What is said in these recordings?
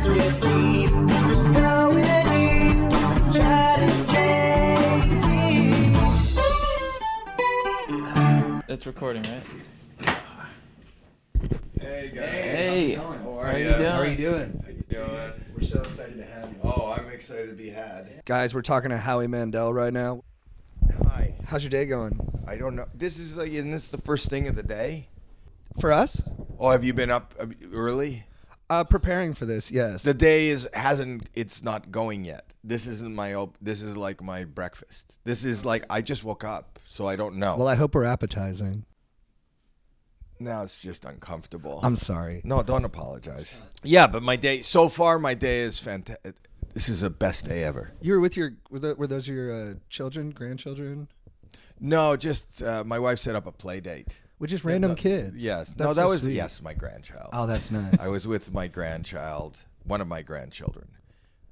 Let's get deep, going deep, chatting JT. That's recording, right? Hey guys. Hey. How How are are you? you doing? How are you doing? How you doing? We're so excited to have you. Oh, I'm excited to be had. Guys, we're talking to Howie Mandel right now. Hi. How's your day going? I don't know. This is like, isn't this the first thing of the day? For us? Oh, have you been up early? Preparing for this, yes. The day it's not going yet. This isn't this is like my breakfast. This is like, I just woke up, so I don't know. Well, I hope we're appetizing. Now it's just uncomfortable. I'm sorry. No, don't apologize. Yeah, but so far my day is fantastic. This is the best day ever. You were with were those your children, grandchildren? No, just my wife set up a play date. With just random kids? Yes. That's No, that so was, sweet. yes, my grandchild. Oh, that's nice. I was with my grandchild, one of my grandchildren.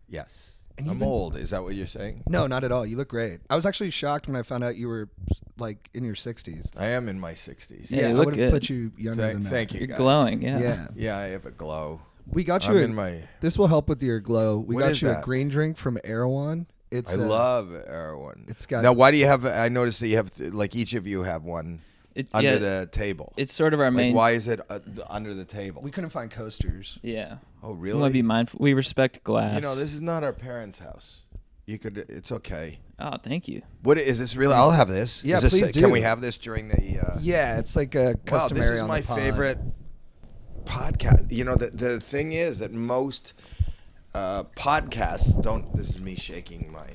Yes. And I'm old. Is that what you're saying? No, not at all. You look great. I was actually shocked when I found out you were like in your 60s. I am in my 60s. Yeah, you I look would have good. put you younger than that. Thank you, You're guys. glowing, yeah. Yeah. Yeah, I have a glow. We got you. I'm in my... This will help with your glow. We What got is you a that? green drink from Erewhon. It's I love Erewhon. It's got... Now, why do you have... I noticed that you have... Like, each of you have one under the table. It's sort of our Like, main. why is it under the table? We couldn't find coasters. Yeah. Oh, We really? want to be mindful. We respect glass. You know, this is not our parents' house. You could... It's okay. Oh, thank you. What is this really? I'll have this. Yeah, Is this, please do. Can we have this during the... Yeah, it's like a Wow, customary this is on my the pod. favorite podcast. You know, the thing is that most podcasts don't... This is me shaking my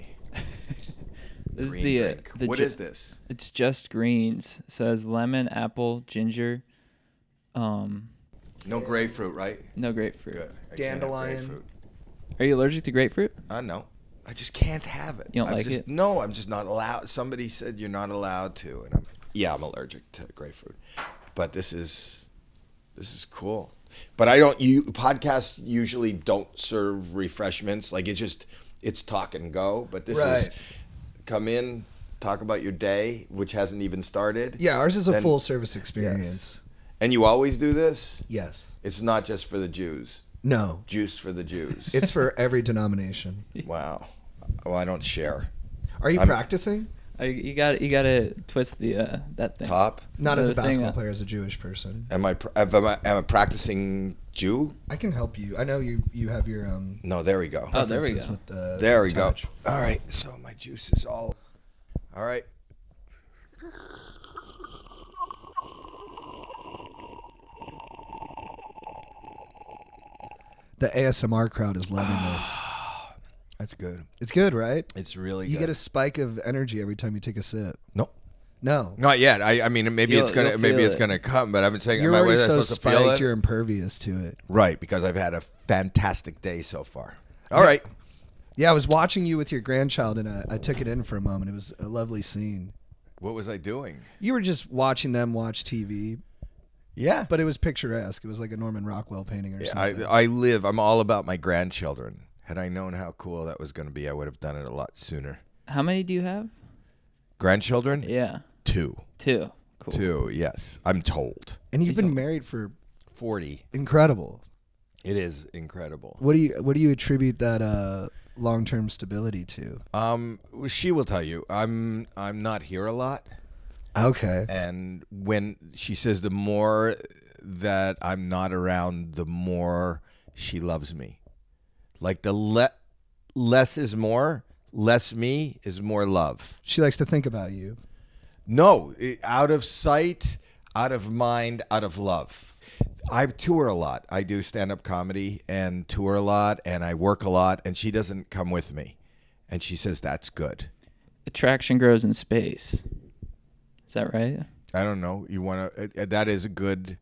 This is green the drink. What is this? It's just greens. It says lemon, apple, ginger. No grapefruit, right? No grapefruit. Good. I can't have Dandelion. grapefruit. Are you allergic to grapefruit? No. I just can't have it. You don't I'm like just, it? No, I'm just not allowed. Somebody said you're not allowed to, and I'm allergic to grapefruit. But this is cool. But podcasts usually don't serve refreshments. Like it's talk and go. But this is come in, talk about your day, which hasn't even started. Yeah, ours is a Then- full service experience. Yes. And you always do this? Yes. It's not just for the Jews. No. Juice for the Jews. It's for every denomination. Wow. Well, I don't share. Are you practicing? You got to twist the that thing. Top? Not as a The thing basketball up. player, as a Jewish person. Am I a practicing Jew? I can help you. I know you have your No, there we go. Oh, there we preferences go. With the There we touch. go. All right. So my juice is all right. The ASMR crowd is loving this. That's good. It's good, right? It's really You good. get a spike of energy every time you take a sip. Nope. No. Not yet. I mean, maybe You'll it's gonna feel it. come, but I've been saying, You're am I already was I so supposed to feel spiked, it? you're impervious to it. Right, because I've had a fantastic day so far. All right. Yeah, I was watching you with your grandchild, and I took it in for a moment. It was a lovely scene. What was I doing? You were just watching them watch TV, Yeah. but it was picturesque. It was like a Norman Rockwell painting or Yeah, something. I'm all about my grandchildren. Had I known how cool that was going to be, I would have done it a lot sooner. How many do you have? Grandchildren? Yeah. 2. 2. Cool. 2, yes. I'm told. And you've been married for 40. incredible. It is incredible. What do you attribute that long-term stability to? She will tell you. I'm not here a lot. Okay. And when she says the more that I'm not around, the more she loves me. Like the less is more, less me is more love. She likes to think about you. No, out of sight, out of mind, out of love. I tour a lot. I do stand-up comedy and tour a lot, and I work a lot, and she doesn't come with me. And she says, that's good. Attraction grows in space. Is that right? I don't know. You want to? That is a good.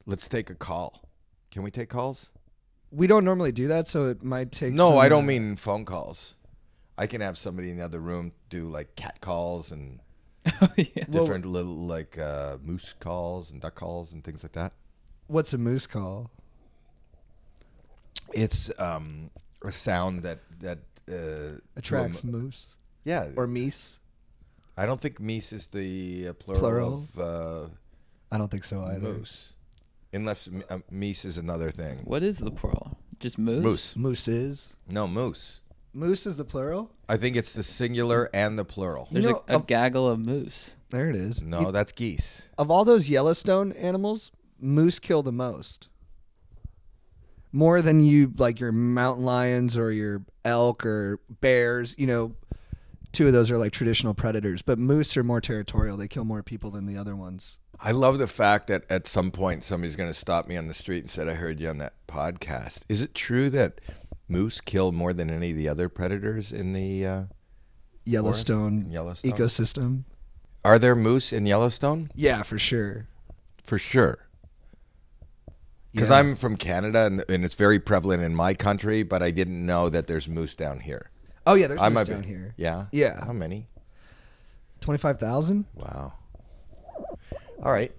Let's take a call. Can we take calls? We don't normally do that, so it might take. No, some, I don't mean phone calls. I can have somebody in the other room do like cat calls and Oh, yeah. different little like moose calls and duck calls and things like that. What's a moose call? It's a sound that Attracts moose Yeah. or meese. I don't think meese is the plural, Plural? of I don't think so either. moose. Unless meese is another thing. What is the plural? Just moose? Moose. Mooses. No, moose. Moose is the plural? I think it's the singular and the plural. There's You know, a gaggle of moose. There it is. No, that's geese. Of all those Yellowstone animals, moose kill the most. More than your mountain lions or your elk or bears. Two of those are like traditional predators. But moose are more territorial. They kill more people than the other ones. I love the fact that at some point somebody's going to stop me on the street and said, I heard you on that podcast. Is it true that moose kill more than any of the other predators in the Yellowstone, Yellowstone ecosystem? Are there moose in Yellowstone? Yeah, for sure. For sure. Because Yeah. I'm from Canada and it's very prevalent in my country, but I didn't know that there's moose down here. Oh, yeah, there's I moose might down be- here. Yeah? Yeah. How many? 25,000? Wow. All right.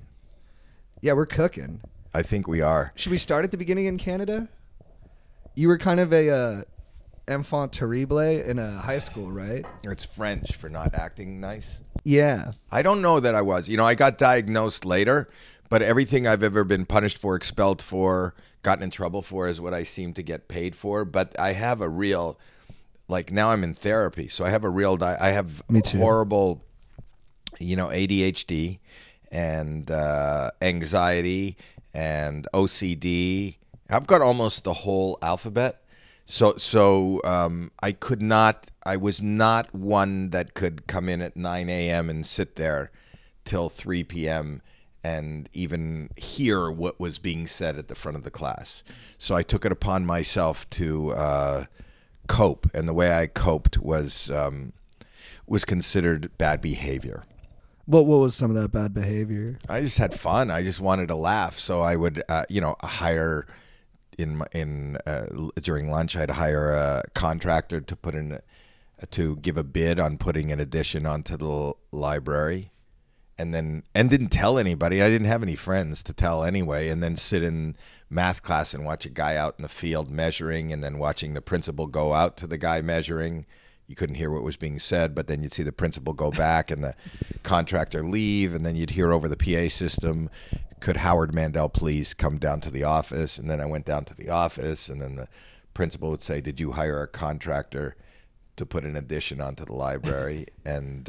Yeah, we're cooking. I think we are. Should we start at the beginning in Canada? You were kind of a enfant terrible in a high school, right? It's French for not acting nice. Yeah. I don't know that I was. I got diagnosed later, but everything I've ever been punished for, expelled for, gotten in trouble for is what I seem to get paid for. But I have a real, now I'm in therapy, so I have a real, I have Me too. horrible, ADHD and anxiety and OCD. I've got almost the whole alphabet. So I was not one that could come in at 9 a.m. and sit there till 3 p.m. and even hear what was being said at the front of the class. So I took it upon myself to cope, and the way I coped was considered bad behavior. What was some of that bad behavior? I just had fun. I just wanted to laugh, so I would hire. During lunch, I'd hire a contractor to give a bid on putting an addition onto the library, and didn't tell anybody. I didn't have any friends to tell anyway, and then sit in math class and watch a guy out in the field measuring, and then watching the principal go out to the guy measuring. You couldn't hear what was being said, but then you'd see the principal go back and the contractor leave, and then you'd hear over the PA system, could Howard Mandel please come down to the office? And then I went down to the office, and then the principal would say, did you hire a contractor to put an addition onto the library? And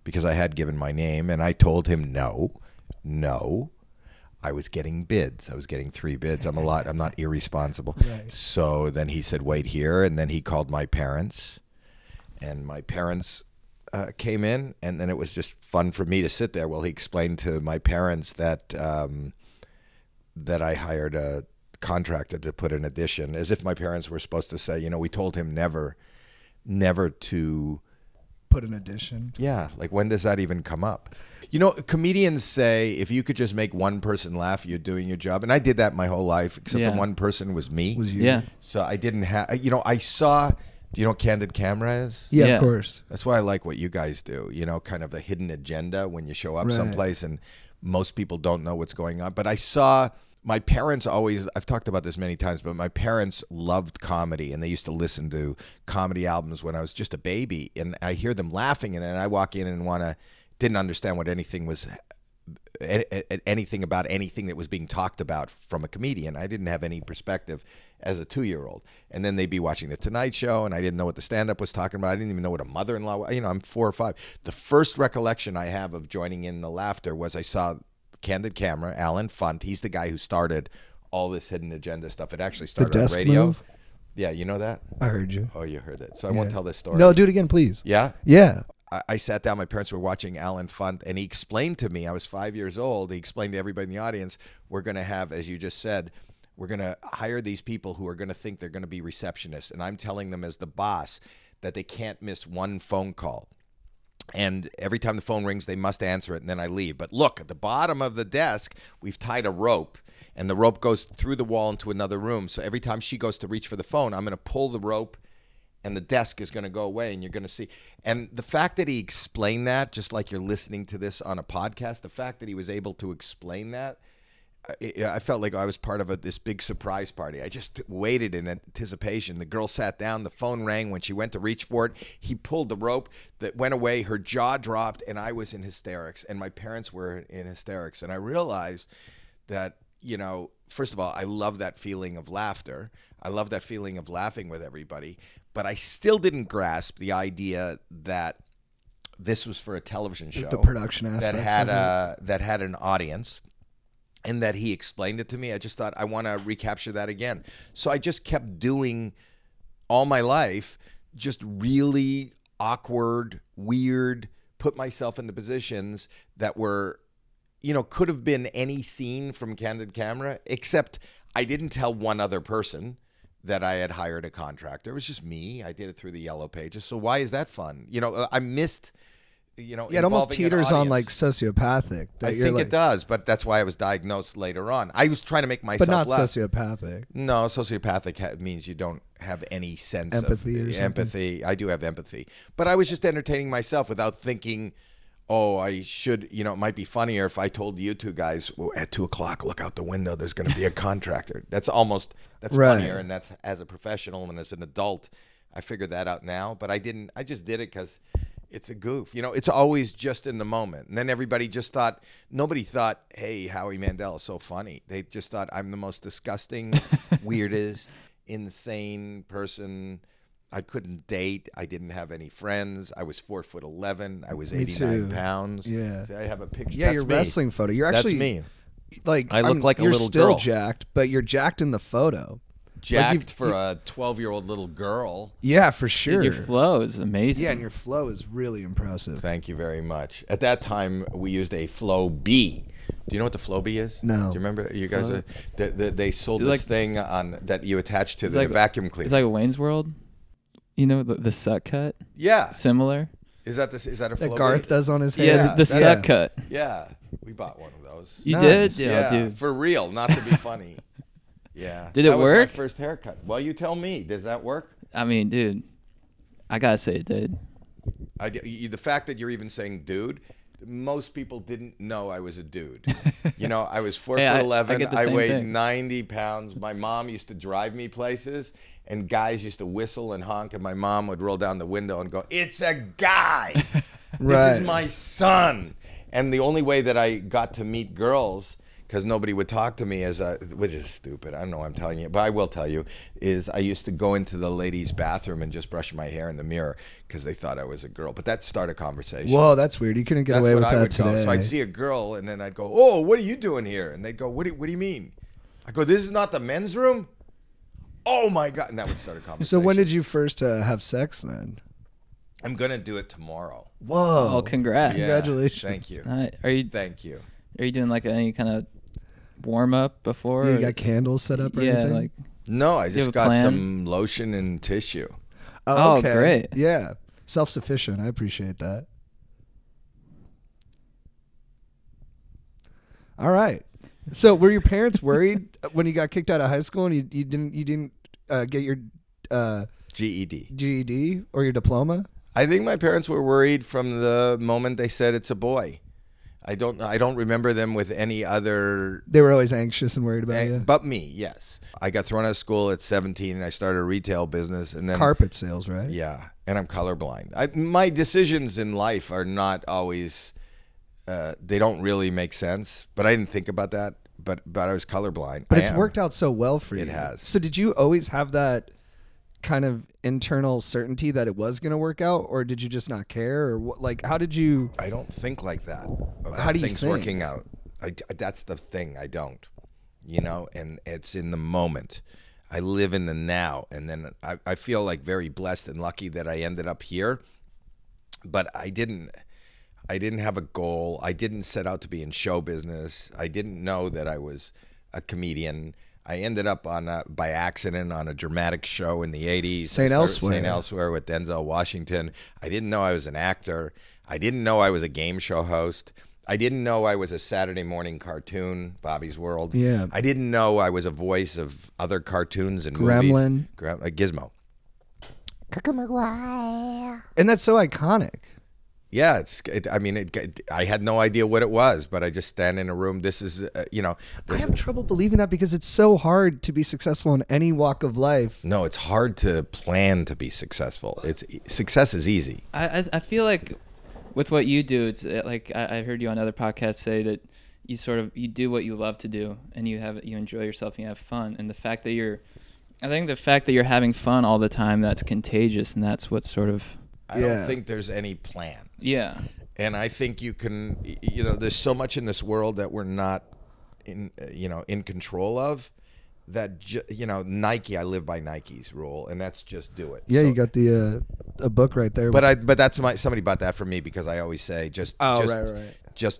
because I had given my name, and I told him no. I was getting bids. I was getting 3 bids. I'm not irresponsible. Right. So then he said, wait here. And then he called my parents, and my parents came in, and then it was just fun for me to sit there while he explained to my parents that I hired a contractor to put an addition, as if my parents were supposed to say, we told him never to Put an addition. Yeah, when does that even come up? Comedians say if you could just make one person laugh, you're doing your job. And I did that my whole life, except Yeah. the one person was me. Was you? Yeah. So I didn't have, I saw, do you know what candid camera is? Yeah, Yeah. of course. That's why I like what you guys do, kind of a hidden agenda when you show up Right. someplace and most people don't know what's going on. But I saw my parents always, I've talked about this many times, but my parents loved comedy, and they used to listen to comedy albums when I was just a baby. And I hear them laughing, and then I walk in and didn't understand what anything about anything that was being talked about from a comedian. I didn't have any perspective as a 2-year-old. And then they'd be watching The Tonight Show, and I didn't know what the stand-up was talking about. I didn't even know what a mother-in-law was. I'm 4 or 5. The first recollection I have of joining in the laughter was I saw Candid Camera, Alan Funt. He's the guy who started all this hidden agenda stuff. It actually started on desk radio. move? Yeah, you know that? I heard you. Oh, you heard it. So I won't tell this story. No, do it again, please. Yeah? Yeah. I sat down. My parents were watching Alan Funt, and he explained to me, I was 5 years old, he explained to everybody in the audience, we're going to have, as you just said, we're going to hire these people who are going to think they're going to be receptionists. And I'm telling them as the boss that they can't miss one phone call. And every time the phone rings, they must answer it, and then I leave. But look, at the bottom of the desk, we've tied a rope, and the rope goes through the wall into another room. So every time she goes to reach for the phone, I'm going to pull the rope, and the desk is going to go away, and you're going to see. And the fact that he explained that, just like you're listening to this on a podcast, the fact that he was able to explain that, I felt like I was part of this big surprise party. I just waited in anticipation. The girl sat down. The phone rang. When she went to reach for it, he pulled the rope that went away. Her jaw dropped, and I was in hysterics, and my parents were in hysterics. And I realized that, you know, first of all, I love that feeling of laughter. I love that feeling of laughing with everybody. But I still didn't grasp the idea that this was for a television show. The production aspect that had an audience, and that he explained it to me. I just thought, I want to recapture that again. So I just kept doing all my life, just really awkward, weird, put myself into positions that were, you know, could have been any scene from Candid Camera, except I didn't tell one other person that I had hired a contractor. It was just me. I did it through the Yellow Pages. So why is that fun? You know, I missed, you know, Yeah, it almost involving an teeters on audience. like sociopathic. that I you're think like, it does, but that's why I was diagnosed later on. I was trying to make myself but not laugh. sociopathic. No, sociopathic means you don't have any sense Empathy or of something. empathy. I do have empathy, but I was just entertaining myself without thinking, oh, I should, you know, it might be funnier if I told you two guys, well, at 2:00, look out the window, there's going to be a contractor. That's Right. funnier. And that's, as a professional and as an adult, I figured that out now, but I just did it because it's a goof. You know, it's always just in the moment. And then everybody just thought, nobody thought, hey, Howie Mandel is so funny. They just thought I'm the most disgusting, weirdest, insane person. I couldn't date. I didn't have any friends. I was 4'11". I was Me 89 too. pounds. Yeah. I have a picture. Yeah, That's your me. wrestling photo. You're actually That's me. like I look like a you're little still girl. jacked, but you're jacked in the photo. Jacked for a 12-year-old little girl. Yeah, for Dude, sure. your flow is amazing. Yeah, and your flow is really impressive. Thank you very much. At that time, we used a Flow B. Do you know what the Flow B is? No. Do you remember? You guys, they sold It's this like- thing on that you attach to It's the like- vacuum cleaner. It's like a Wayne's World. You know, the suck cut? yeah. Similar? Is that a Flow That B? Garth does on his head. Yeah, Yeah, the that's- suck cut. Yeah. We bought one of those. You Nice. did? Yeah, dude. For real, not to be funny. Yeah. Did it that work? was my first haircut. Well, you tell me. Does that work? I mean, dude, I gotta say it did. The fact that you're even saying dude, most people didn't know I was a dude. You know, I was 4'11". I get the I same weighed thing. 90 pounds. My mom used to drive me places, and guys used to whistle and honk, and my mom would roll down the window and go, "It's a guy. This Right. is my son." And the only way that I got to meet girls, because nobody would talk to me which is stupid. I don't know why I'm telling you, but I will tell you, is I used to go into the ladies' bathroom and just brush my hair in the mirror because they thought I was a girl. But that started a conversation. Whoa, that's weird. You couldn't get That's away what with I that would today. go. So I'd see a girl, and then I'd go, "Oh, what are you doing here?" And they'd go, "What do you mean?" I go, "This is not the men's room." Oh my God! And that would start a conversation. So when did you first have sex then? I'm gonna do it tomorrow. Whoa. Oh, congrats. Yeah. Congratulations. Thank you. Are you Thank you. doing like any kind of warm up before? You or- got candles set up or yeah, anything? like No, I have just a got plan? some lotion and tissue. Oh, okay. great. Yeah. Self-sufficient. I appreciate that. All right. So were your parents worried when you got kicked out of high school and you didn't get your GED. GED or your diploma? I think my parents were worried from the moment they said it's a boy. I don't remember them with any other They were always anxious and worried about you. but me, yes. I got thrown out of school at 17 and I started a retail business, and then Carpet sales, right? yeah, and I'm colorblind. My decisions in life are not always they don't really make sense, but I didn't think about that. But I was colorblind. But I it's am. worked out so well for you. It has. So did you always have that kind of internal certainty that it was going to work out, or did you just not care, or what? Like, how did you? I don't think like that about How do you things think? working out. That's the thing. I don't, you know, and it's in the moment. I live in the now, and then I feel like very blessed and lucky that I ended up here. But I didn't have a goal. I didn't set out to be in show business. I didn't know that I was a comedian. I ended up by accident on a dramatic show in the 80s. St. Elsewhere. St. Elsewhere with Denzel Washington. I didn't know I was an actor. I didn't know I was a game show host. I didn't know I was a Saturday morning cartoon, Bobby's World. Yeah. I didn't know I was a voice of other cartoons and Gremlin. movies. Gizmo. And that's so iconic. Yeah, I had no idea what it was, but I just stand in a room. This is, I have trouble believing that because it's so hard to be successful in any walk of life. no, it's hard to plan to be successful. Success is easy. I feel like with what you do, it's like I heard you on other podcasts say that you do what you love to do, and you enjoy yourself and you have fun. And I think the fact that you're having fun all the time, that's contagious, and that's what sort of. I don't think there's any plan. Yeah. And I think you can, there's so much in this world that we're not in control of. That Nike, I live by Nike's rule, and that's just do it. Yeah, So, you got the a book right there. but that's somebody bought that for me because I always say just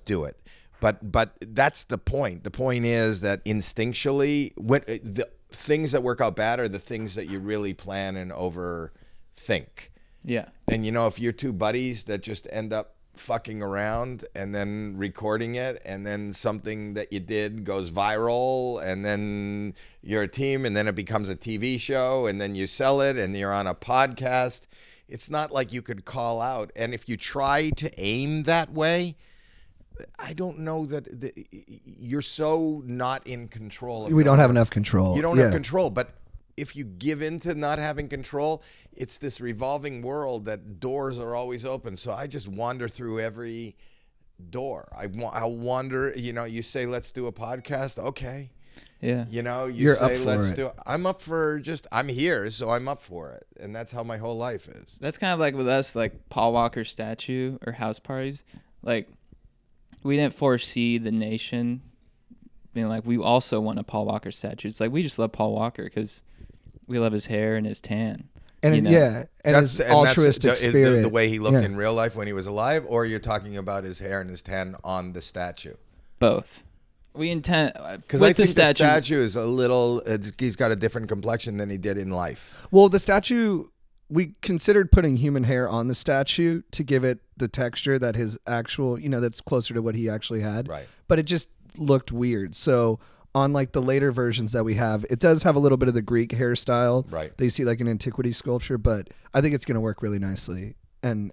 do it. But that's the point. The point is that instinctually, when the things that work out bad are the things that you really plan and overthink. Yeah. And if you're two buddies that just end up fucking around and then recording it, and then something that you did goes viral, and then you're a team, and then it becomes a TV show, and then you sell it, and you're on a podcast. It's not like you could call out. And if you try to aim that way, I don't know that you're so not in control. We don't have enough control. You don't have control, but if you give in to not having control, it's this revolving world that doors are always open. So I just wander through every door. I'll wander, you say, let's do a podcast. Okay. Yeah. You're say, up for let's it. do it. I'm up for I'm here, so I'm up for it. And that's how my whole life is. That's kind of like with us, like Paul Walker statue or house parties. Like, we didn't foresee the nation being like, we also want a Paul Walker statue. It's like, we just love Paul Walker because we love his hair and his tan. And his altruistic spirit. The way he looked in real life when he was alive, or you're talking about his hair and his tan on the statue? Both. We intend because I think the statue is a little. He's got a different complexion than he did in life. Well, the statue, we considered putting human hair on the statue to give it the texture that his actual, that's closer to what he actually had. Right. But it just looked weird. So on like the later versions that we have, it does have a little bit of the Greek hairstyle. Right. They see like an antiquity sculpture, but I think it's going to work really nicely and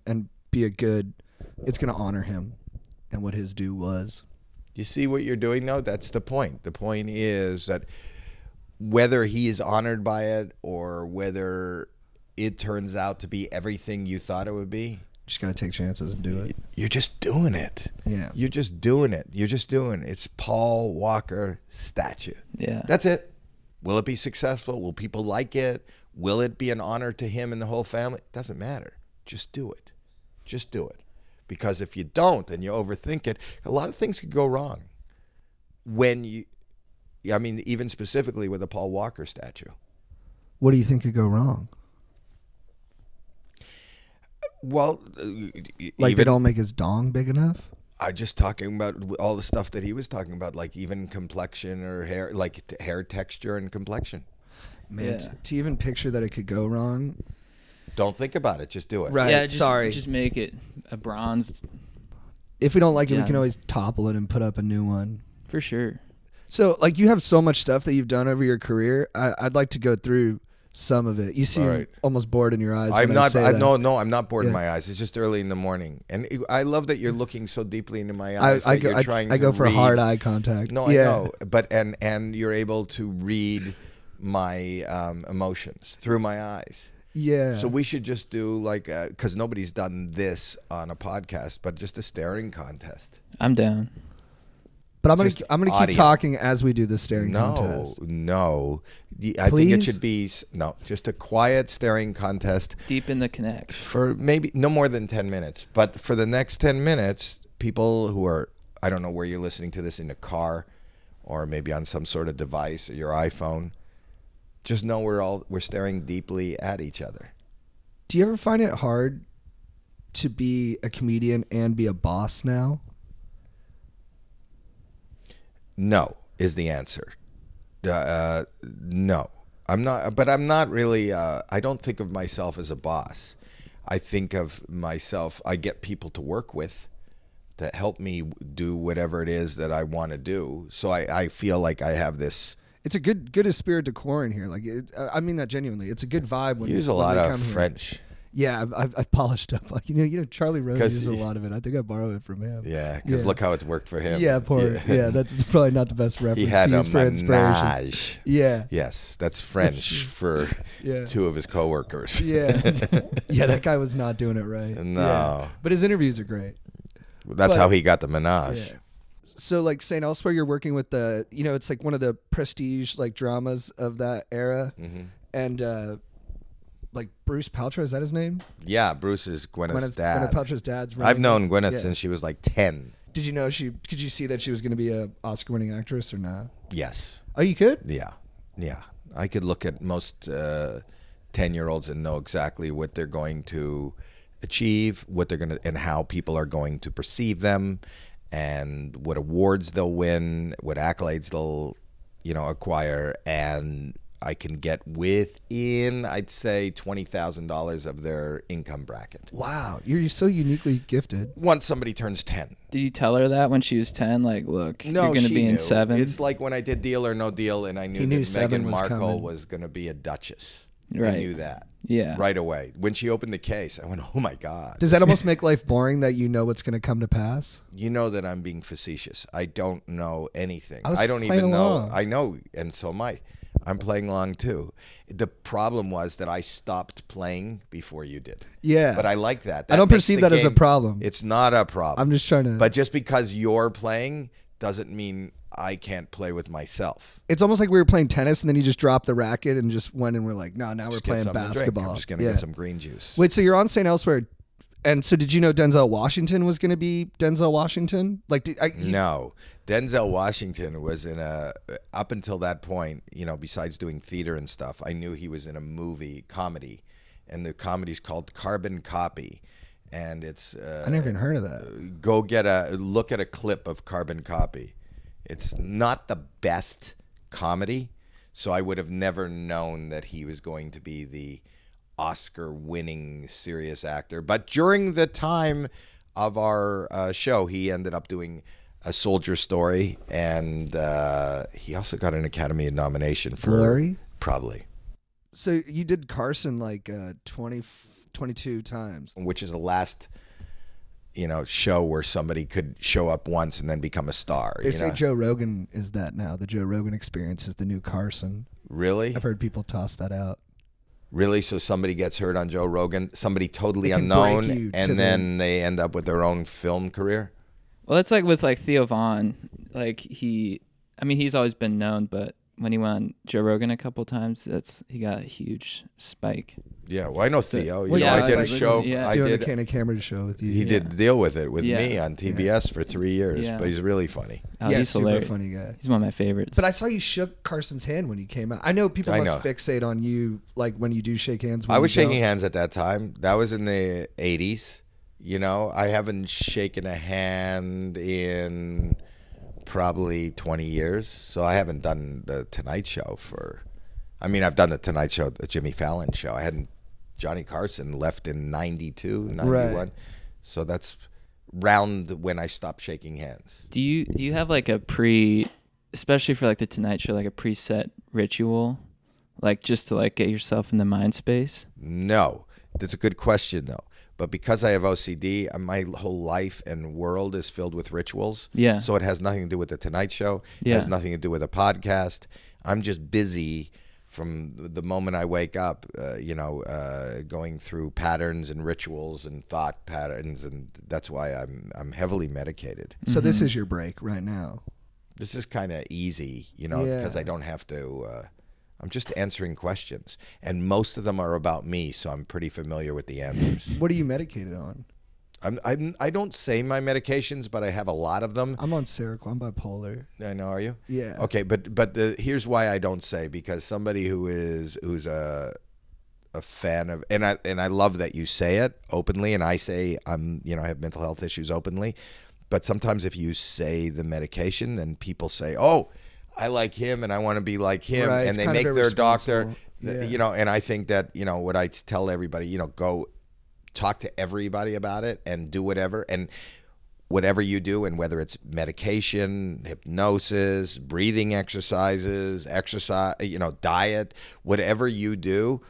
be it's going to honor him and what his due was. You see what you're doing, though? That's the point. The point is that whether he is honored by it or whether it turns out to be everything you thought it would be, just got to take chances and do it. You're just doing it. Yeah. You're just doing it. It's Paul Walker statue. Yeah. That's it. Will it be successful? Will people like it? Will it be an honor to him and the whole family? It doesn't matter. Just do it. Just do it. Because if you don't and you overthink it, a lot of things could go wrong. Even specifically with a Paul Walker statue. What do you think could go wrong? Well, they don't make his dong big enough? I'm just talking about all the stuff that he was talking about, like even complexion or hair, like hair texture and complexion. Man, to even picture that it could go wrong. Don't think about it. Just do it. Right. Yeah, Sorry. Just make it a bronze. If we don't like it, we can always topple it and put up a new one. For sure. So, like, you have so much stuff that you've done over your career. I'd like to go through some of it. You seem almost bored in your eyes. I'm not. No, I'm not bored in my eyes. It's just early in the morning, and I love that you're looking so deeply into my eyes. I go for hard eye contact. No, I know, but and you're able to read my emotions through my eyes. Yeah. So we should just do because nobody's done this on a podcast, but just a staring contest. I'm down. But I'm gonna keep talking as we do the staring contest. No. I think it should be just a quiet staring contest. Deep in the connection. For maybe no more than 10 minutes. But for the next 10 minutes, people who are, I don't know where you're listening to this, in a car or maybe on some sort of device or your iPhone, just know we're staring deeply at each other. Do you ever find it hard to be a comedian and be a boss now? No is the answer. No, I'm not. But I'm not really. I don't think of myself as a boss. I think of myself. I get people to work with to help me do whatever it is that I want to do. So I feel like I have this. It's a good esprit de corps in here. Like I mean that genuinely. It's a good vibe when you use a lot of French. Yeah, I've polished up. Like Charlie Rose uses a lot of it. I think I borrow it from him. Yeah, because look how it's worked for him. Yeah, that's probably not the best reference. He had to use a for menage. Yeah. Yes, that's French for two of his coworkers. Yeah, that guy was not doing it right. No, but his interviews are great. That's how he got the menage. Yeah. So like St. Elsewhere, you're working with the, it's like one of the prestige like dramas of that era, and like Bruce Paltrow, is that his name? Yeah, Bruce is Gwyneth's dad. Gwyneth Paltrow's dad's. I've known Gwyneth Yeah. since she was like 10. Did you know could you see that she was going to be a Oscar-winning actress or not? Yes. Oh, you could? Yeah. I could look at most 10-year-olds and know exactly what they're going to achieve, what they're going to, and how people are going to perceive them, and what awards they'll win, what accolades they'll, acquire, and I can get within, I'd say, $20,000 of their income bracket. Wow, you're so uniquely gifted. Once somebody turns 10. Did you tell her that when she was 10? Like, look, No, you're going to she be in knew. 7. It's like when I did Deal or No Deal, and I knew knew that 7 Meghan was Markle coming. was going to be a duchess. Right. I knew that. Yeah. Right away. When she opened the case, I went, oh my God. Does that almost make life boring that you know what's going to come to pass? You know that I'm being facetious. I don't know anything. I was I don't playing even know. along. I know, and so am I. I'm playing along too. The problem was that I stopped playing before you did. Yeah. But I like that. I don't makes perceive the that as a game- problem. It's not a problem. I'm just trying to. But just because you're playing doesn't mean I can't play with myself. It's almost like we were playing tennis and then you just dropped the racket and just went and we're like, no, now we're Just get playing something to drink. basketball. I'm just going to Yeah. get some green juice. Wait, so you're on St. Elsewhere, and so did you know Denzel Washington was going to be Denzel Washington? Like, No, Denzel Washington was in up until that point, besides doing theater and stuff, I knew he was in a movie comedy, and the comedy's called Carbon Copy, and it's I never even heard of that. go look at a clip of Carbon Copy. It's not the best comedy, so I would have never known that he was going to be the Oscar-winning serious actor. But during the time of our show, he ended up doing A Soldier Story, and he also got an Academy nomination for Glory? Probably, So you did Carson like 22 times. which is the last show where somebody could show up once and then become a star. They say Joe Rogan is that now. The Joe Rogan Experience is the new Carson. Really? I've heard people toss that out. Really? So somebody gets heard on Joe Rogan, somebody totally They can break you unknown, to and then they end up with their own film career? Well, it's like with like Theo Vaughn. Like he's always been known, but when he went on Joe Rogan a couple times, he got a huge spike. Yeah, well, I know Theo. Well, I did a listen, show. yeah. I Doing did. the Can of Camera show with you. He did deal with it with Yeah. me on TBS for 3 years, Yeah. but he's really funny. Oh, yeah, he's super hilarious. funny guy. He's one of my favorites. But I saw you shook Carson's hand when you came out. I know people I must know. fixate on you, like when you do shake hands. When I was you shaking don't. hands at that time. That was in the 80s. I haven't shaken a hand in probably 20 years. So I haven't done the Tonight Show I've done the Tonight Show, the Jimmy Fallon show. I hadn't. Johnny Carson left in 92, 91. Right. So that's round when I stopped shaking hands. do you have like especially for like the Tonight Show, like a preset ritual, like just to like get yourself in the mind space? No, that's a good question though. But because I have OCD, my whole life and world is filled with rituals. Yeah. So it has nothing to do with the Tonight Show. It Yeah. has nothing to do with a podcast. I'm just busy from the moment I wake up, going through patterns and rituals and thought patterns, and that's why I'm heavily medicated. So this is your break right now. This is kind of easy, Yeah. because I don't have to. I'm just answering questions, and most of them are about me, so I'm pretty familiar with the answers. What are you medicated on? I don't say my medications, but I have a lot of them. I'm on Seroquel. I'm bipolar. I know, are you? Yeah. Okay, but here's why I don't say, because somebody who's a fan of, and I love that you say it openly, and I say I have mental health issues openly, but sometimes if you say the medication, and people say, oh, I like him and I want to be like him, Right, and it's they kind of make their doctor, irresponsible. and I think that what I tell everybody, go talk to everybody about it and do whatever, and whatever you do, and whether it's medication, hypnosis, breathing exercises, diet, whatever you do,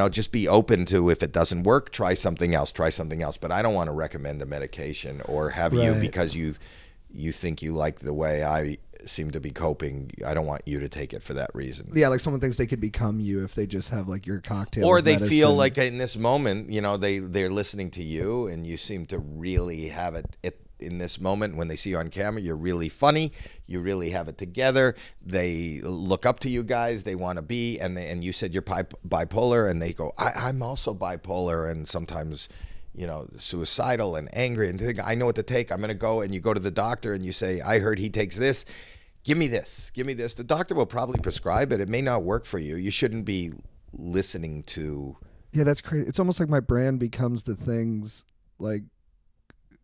just be open to, if it doesn't work, try something else. But I don't want to recommend a medication or have you, Right. because you think you like the way I seem to be coping. I don't want you to take it for that reason. Yeah, like someone thinks they could become you if they just have like your cocktail. Or of they medicine. feel like in this moment, they're listening to you, and you seem to really have it in this moment when they see you on camera, you're really funny. You really have it together. They look up to you guys. They want to be, and you said you're bipolar, and they go, I'm also bipolar, and sometimes, you know, suicidal and angry, and think, I know what to take. I'm going to go, and you go to the doctor, and you say, I heard he takes this. Give me this. Give me this. The doctor will probably prescribe it. It may not work for you. You shouldn't be listening to. Yeah, that's crazy. It's almost like my brand becomes the things, like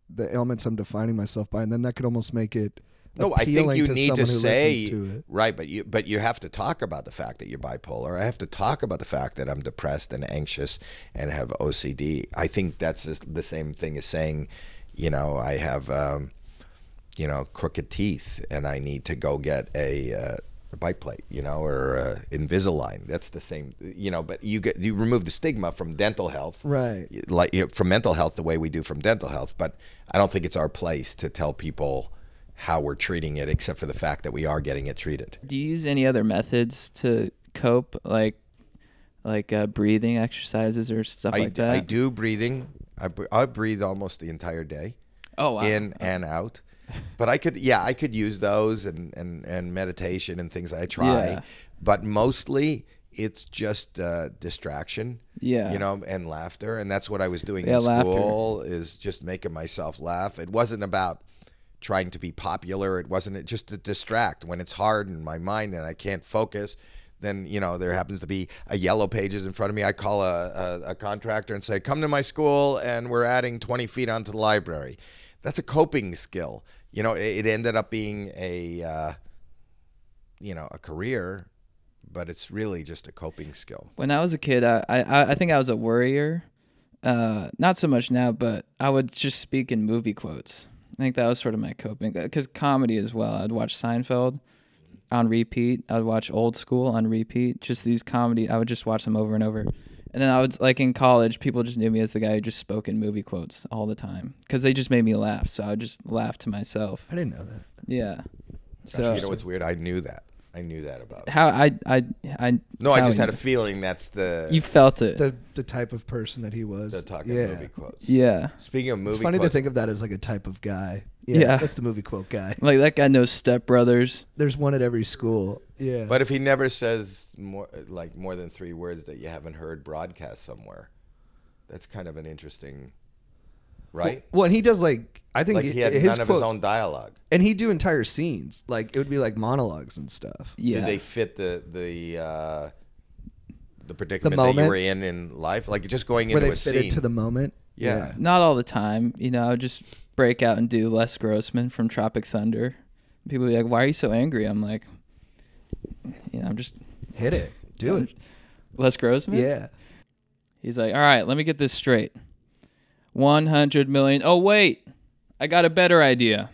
the ailments I'm defining myself by, and then that could almost make it. No, I think you need to say, to right, but you have to talk about the fact that you're bipolar. I have to talk about the fact that I'm depressed and anxious and have OCD. I think that's the same thing as saying, you know, I have, you know, crooked teeth and I need to go get a bite plate, you know, or Invisalign. That's the same, you know, but you remove the stigma from dental health, right? Like, you know, from mental health the way we do from dental health. But I don't think it's our place to tell people how we're treating it, except for the fact that we are getting it treated. Do you use any other methods to cope, like breathing exercises or stuff like that? I do breathing. I breathe almost the entire day. Oh, wow. In and out. But I could use those and meditation and things. I try, but mostly it's just distraction. Yeah, you know, and laughter, and that's what I was doing in school. Is just making myself laugh. It wasn't about trying to be popular. It wasn't just to distract when it's hard in my mind and I can't focus. Then, you know, there happens to be a Yellow Pages in front of me. I call a contractor and say, come to my school and we're adding 20 feet onto the library. That's a coping skill. You know, it ended up being a career, but it's really just a coping skill. When I was a kid, I think I was a worrier. Not so much now, but I would just speak in movie quotes. I think that was sort of my coping, because comedy as well. I'd watch Seinfeld on repeat. I would watch Old School on repeat. Just these comedy, I would just watch them over and over. And then I would, like in college, people just knew me as the guy who just spoke in movie quotes all the time because they just made me laugh. So I would just laugh to myself. I didn't know that. Yeah. So you know what's weird? I knew that about it. How I just had a feeling that's the. You felt it. The type of person that he was. The talking movie quotes. Yeah. Speaking of movie quotes. It's funny to think of that as like a type of guy. Yeah. That's the movie quote guy. Like that guy knows Step Brothers. There's one at every school. Yeah. But if he never says more than 3 words that you haven't heard broadcast somewhere, that's kind of an interesting, right? Well, and he does I think he had none of his own dialogue, and he'd do entire scenes. Like it would be like monologues and stuff. Yeah. Did they fit the predicament that you were in life? Like just going into a scene. Where they fit it to the moment. Yeah. Not all the time. You know, I would just break out and do Les Grossman from Tropic Thunder. People would be like, "Why are you so angry?" I'm like, you know, I'm just hit it. Do it. Les Grossman? Yeah. He's like, all right, let me get this straight. 100 million. Oh, wait. I got a better idea.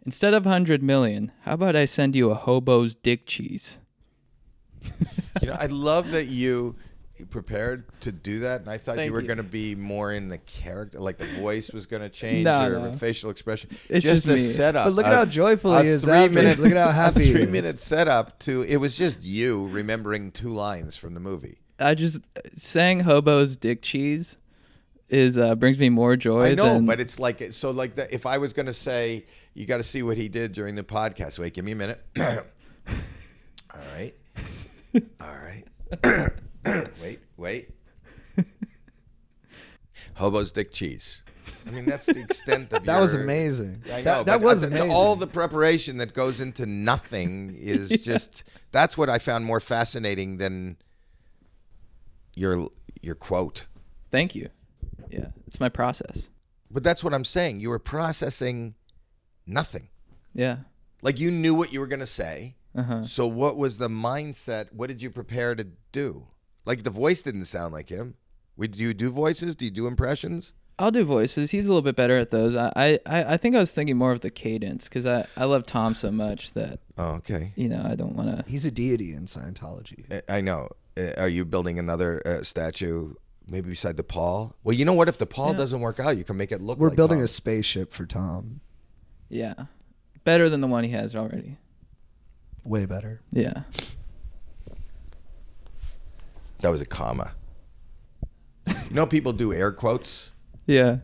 Instead of 100 million, how about I send you a hobo's dick cheese? You know, I love that you prepared to do that, and I thought you were going to be more in the character, like the voice was going to change or facial expression. It's just a me. setup. But look at how joyful he is. 3 minute, look at how happy he is. 3-minute setup to it was just you remembering 2 lines from the movie. I just saying hobo's dick cheese is brings me more joy. I know, but it's like if I was going to say, you got to see what he did during the podcast. Wait, give me a minute. All right. Wait. Hobo's dick cheese. I mean, that's the extent of that was amazing. I know, that was amazing. All the preparation that goes into nothing is just. That's what I found more fascinating than your quote. Thank you. Yeah, it's my process. But that's what I'm saying. You were processing nothing. Yeah. Like you knew what you were going to say. Uh-huh. So what was the mindset? What did you prepare to do? Like the voice didn't sound like him. Do you do voices? Do you do impressions? I'll do voices. He's a little bit better at those. I think I was thinking more of the cadence because I love Tom so much that. Oh, okay. You know, I don't want to. He's a deity in Scientology. I know. Are you building another statue? Maybe beside the Paul? Well, you know what? If the Paul doesn't work out, you can make it look We're like building Tom. a spaceship for Tom. Yeah. Better than the one he has already. Way better. Yeah. That was a comma. You know people do air quotes? Yeah.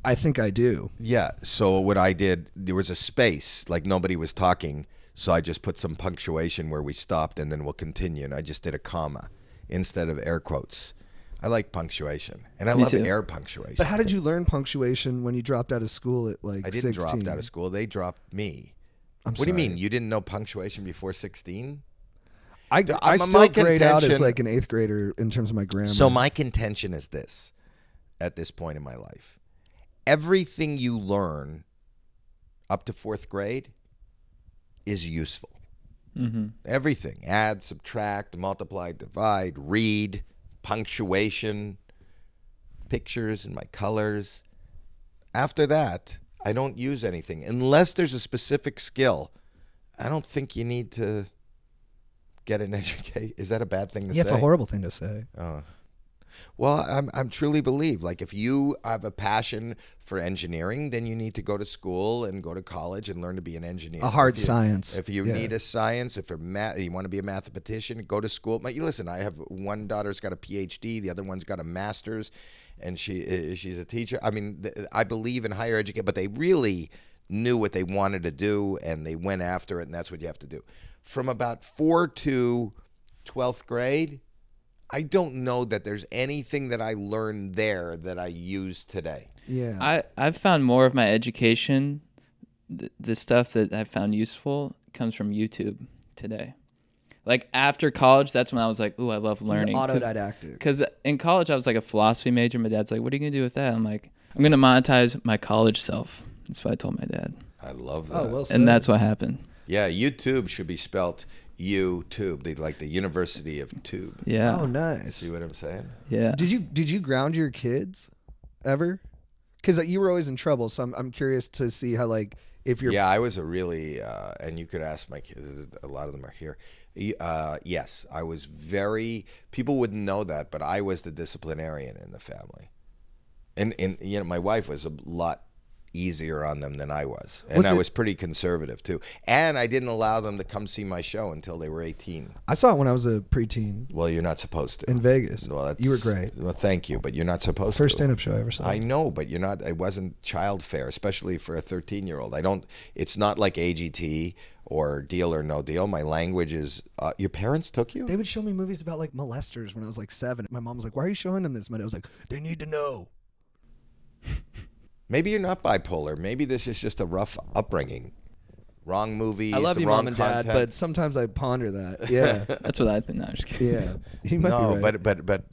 I think I do. Yeah. So what I did, there was a space, like nobody was talking. So I just put some punctuation where we stopped and then we'll continue. And I just did a comma instead of air quotes. I like punctuation. And I Me love too. air punctuation. But how did you learn punctuation when you dropped out of school at like I didn't 16? drop out of school. They dropped me. I'm What do you sorry. mean? You didn't know punctuation before 16? I my still grade out as contention- like an 8th grader in terms of my grammar. So my contention is this at this point in my life. Everything you learn up to 4th grade is useful. Everything. Add, subtract, multiply, divide, read, punctuation, pictures and my colors. After that, I don't use anything. Unless there's a specific skill, I don't think you need to get an education. Is that a bad thing to say? Yeah, it's a horrible thing to say. Well, I'm truly believe, like, if you have a passion for engineering, then you need to go to school and go to college and learn to be an engineer. A hard If you- science. If you Yeah. need a science, if you want to be a mathematician, go to school. But you listen, I have one daughter's got a PhD, the other one's got a master's, and she's a teacher. I mean, I believe in higher education, but they really knew what they wanted to do, and they went after it, and that's what you have to do. From about 4 to 12th grade, I don't know that there's anything that I learned there that I use today. Yeah. I've found more of my education, the stuff that I found useful, comes from YouTube today. Like after college, that's when I was like, ooh, I love learning. He's autodidactic. Because in college, I was like a philosophy major. My dad's like, what are you going to do with that? I'm like, I'm going to monetize my college self. That's what I told my dad. I love that. Oh, well said. And that's what happened. Yeah, YouTube should be spelt YouTube. They like the University of Tube. Yeah. Oh, nice. See what I'm saying? Yeah. Did you ground your kids ever? Because you were always in trouble, so I'm curious to see how, like, if you're. Yeah, I was a really, and you could ask my kids. A lot of them are here. Yes, I was very. People wouldn't know that, but I was the disciplinarian in the family, and you know, my wife was a lot easier on them than I was, and I was pretty conservative too. And I didn't allow them to come see my show until they were 18. I saw it when I was a preteen Well, you're not supposed to. in Vegas. Well, You were great. Well, thank you, but you're not supposed to. First stand-up show I ever saw. I know, but you're not. It wasn't child fare, especially for a 13-year-old. I don't. It's not like AGT or Deal or No Deal. My language is. Your parents took you? They would show me movies about like molesters when I was like 7. My mom was like, "Why are you showing them this?" My dad was like, "They need to know." Maybe you're not bipolar. Maybe this is just a rough upbringing. Wrong movies. I love the you, wrong mom and content. dad, but sometimes I ponder that. Yeah, That's what I think. No, I'm just kidding. yeah. You might No, be right. but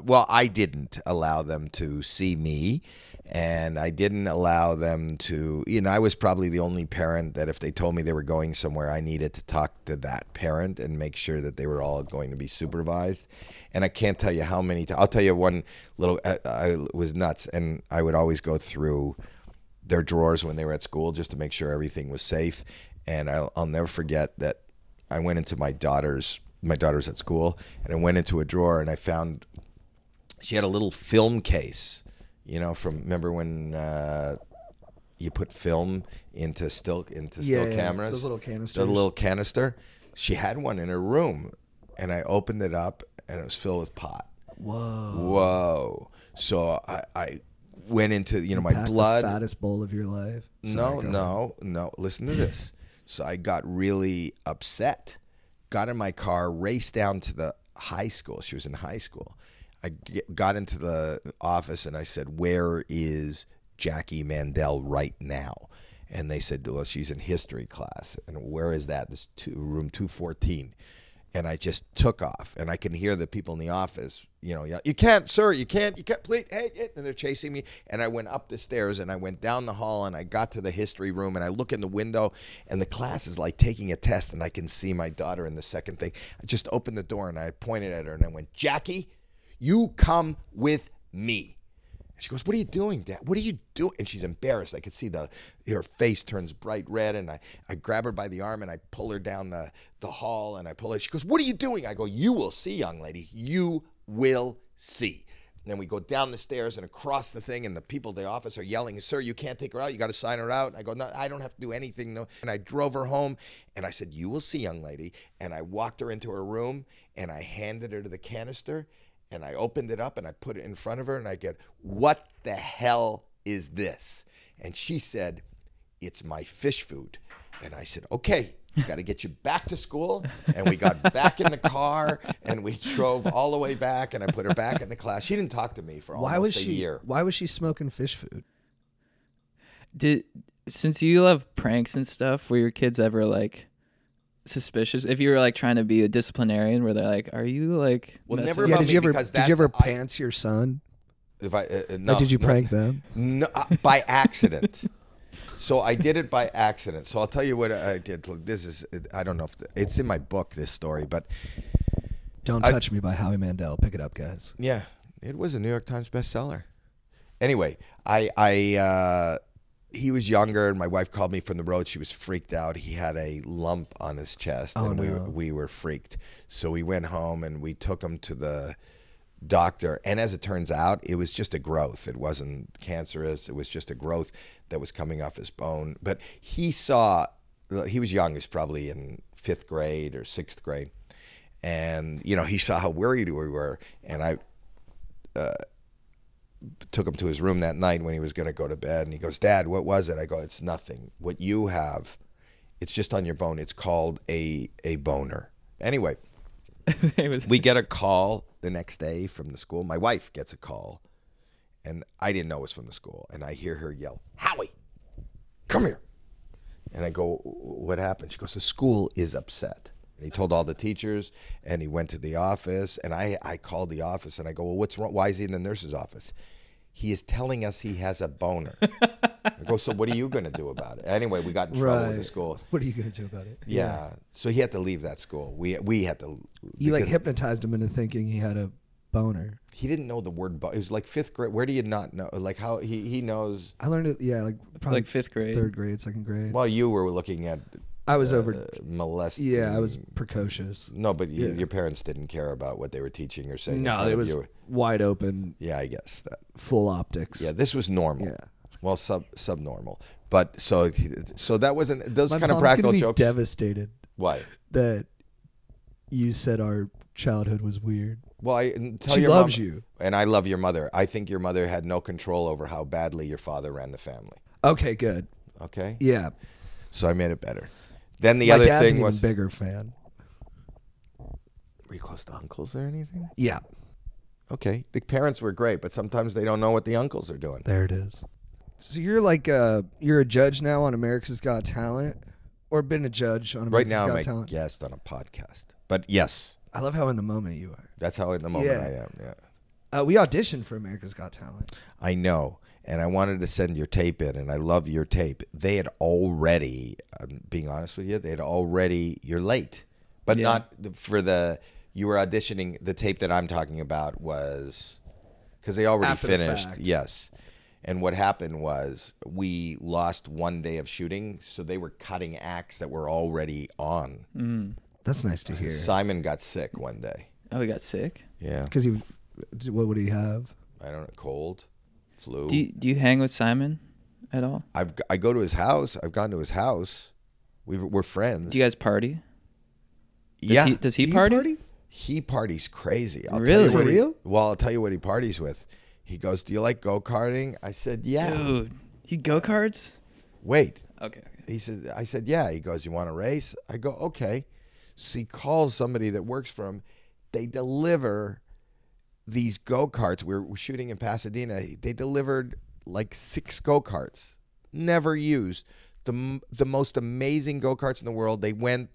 well, I didn't allow them to see me, and I didn't allow them to. You know, I was probably the only parent that if they told me they were going somewhere, I needed to talk to that parent and make sure that they were all going to be supervised. And I can't tell you how many. I'll tell you one little. I was nuts, and I would always go through their drawers when they were at school just to make sure everything was safe. And I'll never forget that I went into my daughter's at school, and I went into a drawer and I found she had a little film case, you know, remember when you put film into still cameras, those little canisters. the little canister. She had one in her room, and I opened it up and it was filled with pot. Whoa. So I went into, you know, my Packed blood. the fattest bowl of your life. No. Listen to this. So I got really upset, got in my car, raced down to the high school. She was in high school. I got into the office and I said, "Where is Jackie Mandel right now?" And they said, "Well, she's in history class." And where is that? This room 214. And I just took off, and I can hear the people in the office, you know, "You can't, sir, you can't, please, hey," and they're chasing me. And I went up the stairs, and I went down the hall, and I got to the history room, and I look in the window, and the class is like taking a test, and I can see my daughter in the second thing. I just opened the door, and I pointed at her, and I went, "Jackie, you come with me." She goes, "What are you doing, Dad? What are you doing?" And she's embarrassed. I could see her face turns bright red, and I grab her by the arm, and I pull her down the hall, and I pull her. She goes, "What are you doing?" I go, "You will see, young lady. You will see." And then we go down the stairs and across the thing, and the people in the office are yelling, "Sir, you can't take her out. You got to sign her out." And I go, "No, I don't have to do anything." No. And I drove her home, and I said, "You will see, young lady." And I walked her into her room, and I handed her to the canister. And I opened it up and I put it in front of her and I get, "What the hell is this? And she said, it's my fish food. And I said, okay, got to get you back to school. And we got back in the car and we drove all the way back and I put her back in the class. She didn't talk to me for almost a year. Why was she smoking fish food? Since you love pranks and stuff, were your kids ever like suspicious? If you were like trying to be a disciplinarian, where they're like, "Are you like?" Well, messing never with-" about Did me you ever because did you ever that's- pants your son? If I no, Like, did you no. prank them? No, by accident. So I did it by accident. So I'll tell you what I did. Look, this is, I don't know if it's in my book, this story, but Don't Touch Me by Howie Mandel. Pick it up, guys. yeah, it was a New York Times bestseller. Anyway, he was younger and my wife called me from the road. She was freaked out. He had a lump on his chest and we were freaked. So we went home and we took him to the doctor, and as it turns out, it was just a growth. It wasn't cancerous. It was just a growth that was coming off his bone. But he was young. He was probably in 5th grade or 6th grade, and he saw how worried we were. And I took him to his room that night when he was going to go to bed, and he goes, "Dad, what was it?" I go, "It's nothing. What you have, it's just on your bone. It's called a boner." Anyway. We get a call the next day from the school. My wife gets a call, and I didn't know it was from the school. And I hear her yell, "Howie, come here." And I go, "What happened?" She goes, "The school is upset." And he told all the teachers, and he went to the office. And I called the office, and I go, "Well, what's wrong? Why is he in the nurse's office?" "He is telling us he has a boner." I go, "So what are you going to do about it?" Anyway, we got in trouble with the school. What are you going to do about it? Yeah. So he had to leave that school. We had to. You like because hypnotized him into thinking he had a boner. He didn't know the word. It was like 5th grade. Where do you not know? Like how he knows. I learned it. Yeah, like probably Like 5th grade. 3rd grade, 2nd grade. Well, you were looking at. I was over. molesting. Yeah, I was precocious. No, but your parents didn't care about what they were teaching or saying. in No, front it of was you. wide open, Yeah, I guess that. full optics. Yeah, this was normal. Yeah. Well, subnormal. But so that wasn't those My kind of mom's practical gonna be jokes. devastated Why? that you said our childhood was weird. Well, tell She your loves mom, you. and I love your mother. I think your mother had no control over how badly your father ran the family. Okay, good. Okay. Yeah. So I made it better. Then the My other dad's thing an was. even bigger fan. Were you close to uncles or anything? Yeah. Okay. The parents were great, but sometimes they don't know what the uncles are doing. There it is. So you're like you're a judge now on America's Got Talent, or been a judge on America's Right now, Got I'm a Talent. guest on a podcast. But yes, I love how in the moment you are. that's how in the moment Yeah. I am. Yeah. We auditioned for America's Got Talent. I know. And I wanted to send your tape in, and I love your tape. They had already, being honest with you, you're late. But Yeah. not for you were auditioning, the tape that I'm talking about was, because they already After the finished. fact. Yes. And what happened was we lost one day of shooting, so they were cutting acts that were already on. That's nice to hear. Simon got sick one day. Oh, he got sick. Yeah. Because what would he have? I don't know, cold, flu. Do you hang with Simon at all? I go to his house. I've gone to his house. We're friends. Do you guys party? Yeah. Does he Do you party? He parties crazy. I'll Really? Tell you For what real? Well, I'll tell you what he parties with. He goes, "Do you like go-karting?" I said, "Yeah." Dude, he go karts. Wait. Okay. I said, "Yeah." He goes, "You want to race?" I go, "Okay." So he calls somebody that works for him. They deliver these go-karts. We're shooting in Pasadena. They delivered like 6 go-karts, never used. The most amazing go-karts in the world. They went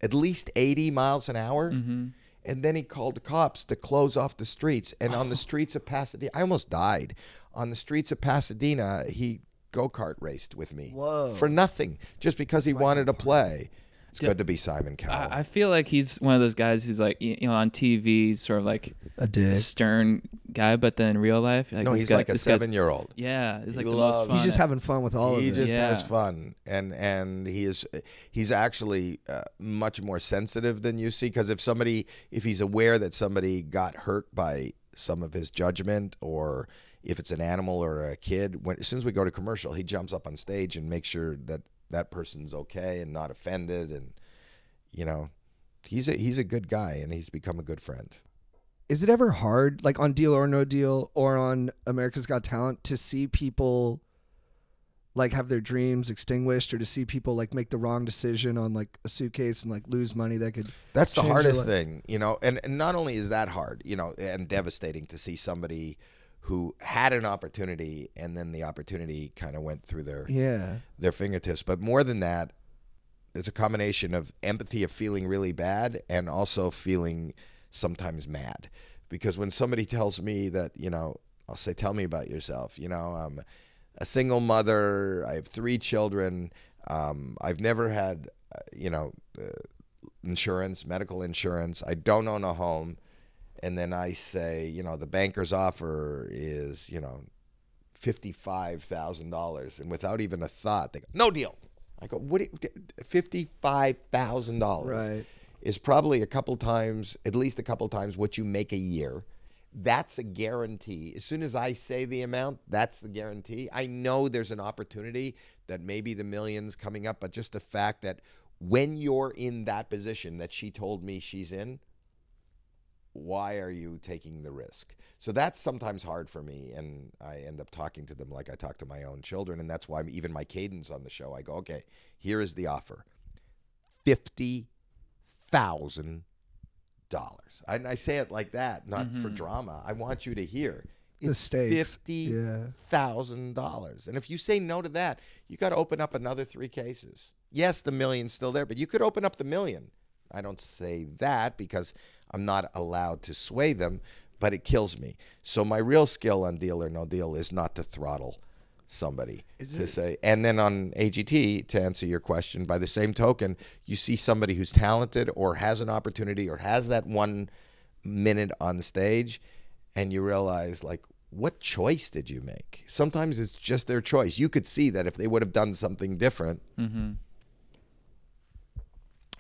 at least 80 miles an hour. Mm-hmm. And then he called the cops to close off the streets. And on the streets of Pasadena, I almost died. On the streets of Pasadena, he go-kart raced with me. Whoa. For nothing, just because he wanted to play. It's good to be Simon Cowell. I feel like he's one of those guys who's like, on TV, sort of like A dick. stern guy, but then in real life, no, this he's guy- like a this guy's- 7-year-old. Yeah, it's like He the loves- most fun. He's just having fun with all of He it. just Yeah. has fun, and he's actually much more sensitive than you see. Because if he's aware that somebody got hurt by some of his judgment, or if it's an animal or a kid, as soon as we go to commercial, he jumps up on stage and makes sure that that person's okay and not offended. And he's a good guy, and he's become a good friend. is it ever hard, like on Deal or No Deal or on America's Got Talent, to see people like have their dreams extinguished, or to see people like make the wrong decision on like a suitcase and like lose money that could That's the change hardest your life? thing, you know, and not only is that hard, you know, and devastating to see somebody who had an opportunity and then the opportunity kind of went through their fingertips. But more than that, it's a combination of empathy, of feeling really bad, and also feeling sometimes mad. Because when somebody tells me that, you know, I'll say, tell me about yourself. You know, I'm a single mother. I have 3 children. I've never had, insurance, medical insurance. I don't own a home. And then I say, you know, the banker's offer is, you know, $55,000. And without even a thought, they go, no deal. I go, what? $55,000 Right. is probably at least a couple times what you make a year. That's a guarantee. As soon as I say the amount, that's the guarantee. I know there's an opportunity that maybe the million's coming up, but just the fact that when you're in that position that she told me she's in, why are you taking the risk? So that's sometimes hard for me, and I end up talking to them like I talk to my own children, and that's why even my cadence on the show, I go, okay, here is the offer. $50,000. And I say it like that, not for drama. I want you to hear. The It's stakes. $50,000. And if you say no to that, you got to open up another 3 cases. Yes, the million's still there, but you could open up the million. I don't say that because I'm not allowed to sway them, but it kills me. So my real skill on Deal or No Deal is not to throttle somebody say. And then on AGT, to answer your question, by the same token, you see somebody who's talented or has an opportunity or has that 1 minute on stage, and you realize, like, what choice did you make? Sometimes it's just their choice. You could see that if they would have done something different,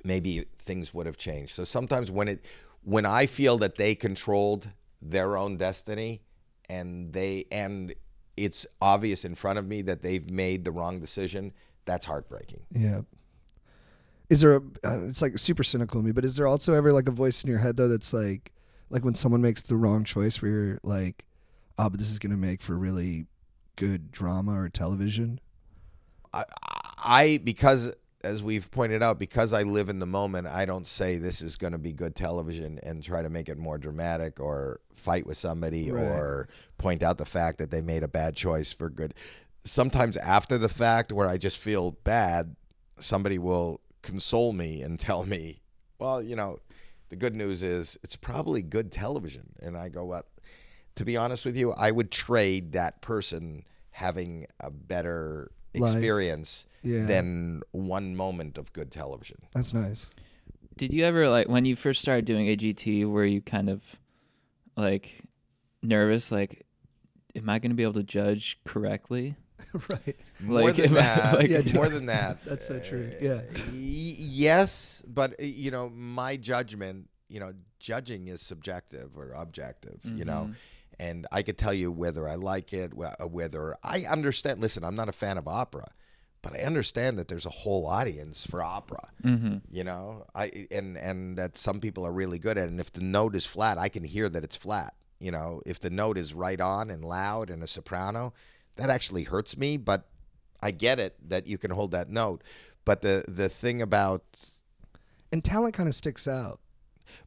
maybe things would have changed. So sometimes when I feel that they controlled their own destiny and it's obvious in front of me that they've made the wrong decision, that's heartbreaking. Yeah. Is there it's like super cynical of me, but is there also ever like a voice in your head though that's like when someone makes the wrong choice where you're like, oh, but this is going to make for really good drama or television? Because as we've pointed out, because I live in the moment, I don't say this is going to be good television and try to make it more dramatic or fight with somebody or point out the fact that they made a bad choice for good. Sometimes after the fact, where I just feel bad, somebody will console me and tell me, well, you know, the good news is it's probably good television. And I go, well, to be honest with you, I would trade that person having a better experience than 1 moment of good television. That's nice. Did you ever, like, when you first started doing AGT, were you kind of like nervous, like, am I going to be able to judge correctly? Right. More than that. More than that. That's so true. Yeah. Yes, but you know, my judgment, you know, judging is subjective or objective, you know, and I could tell you whether I like it, whether I understand. Listen, I'm not a fan of opera, but I understand that there's a whole audience for opera. You know, and that some people are really good at it. And if the note is flat, I can hear that it's flat. You know, if the note is right on and loud and a soprano, that actually hurts me, but I get it that you can hold that note. But the thing about... And talent kind of sticks out.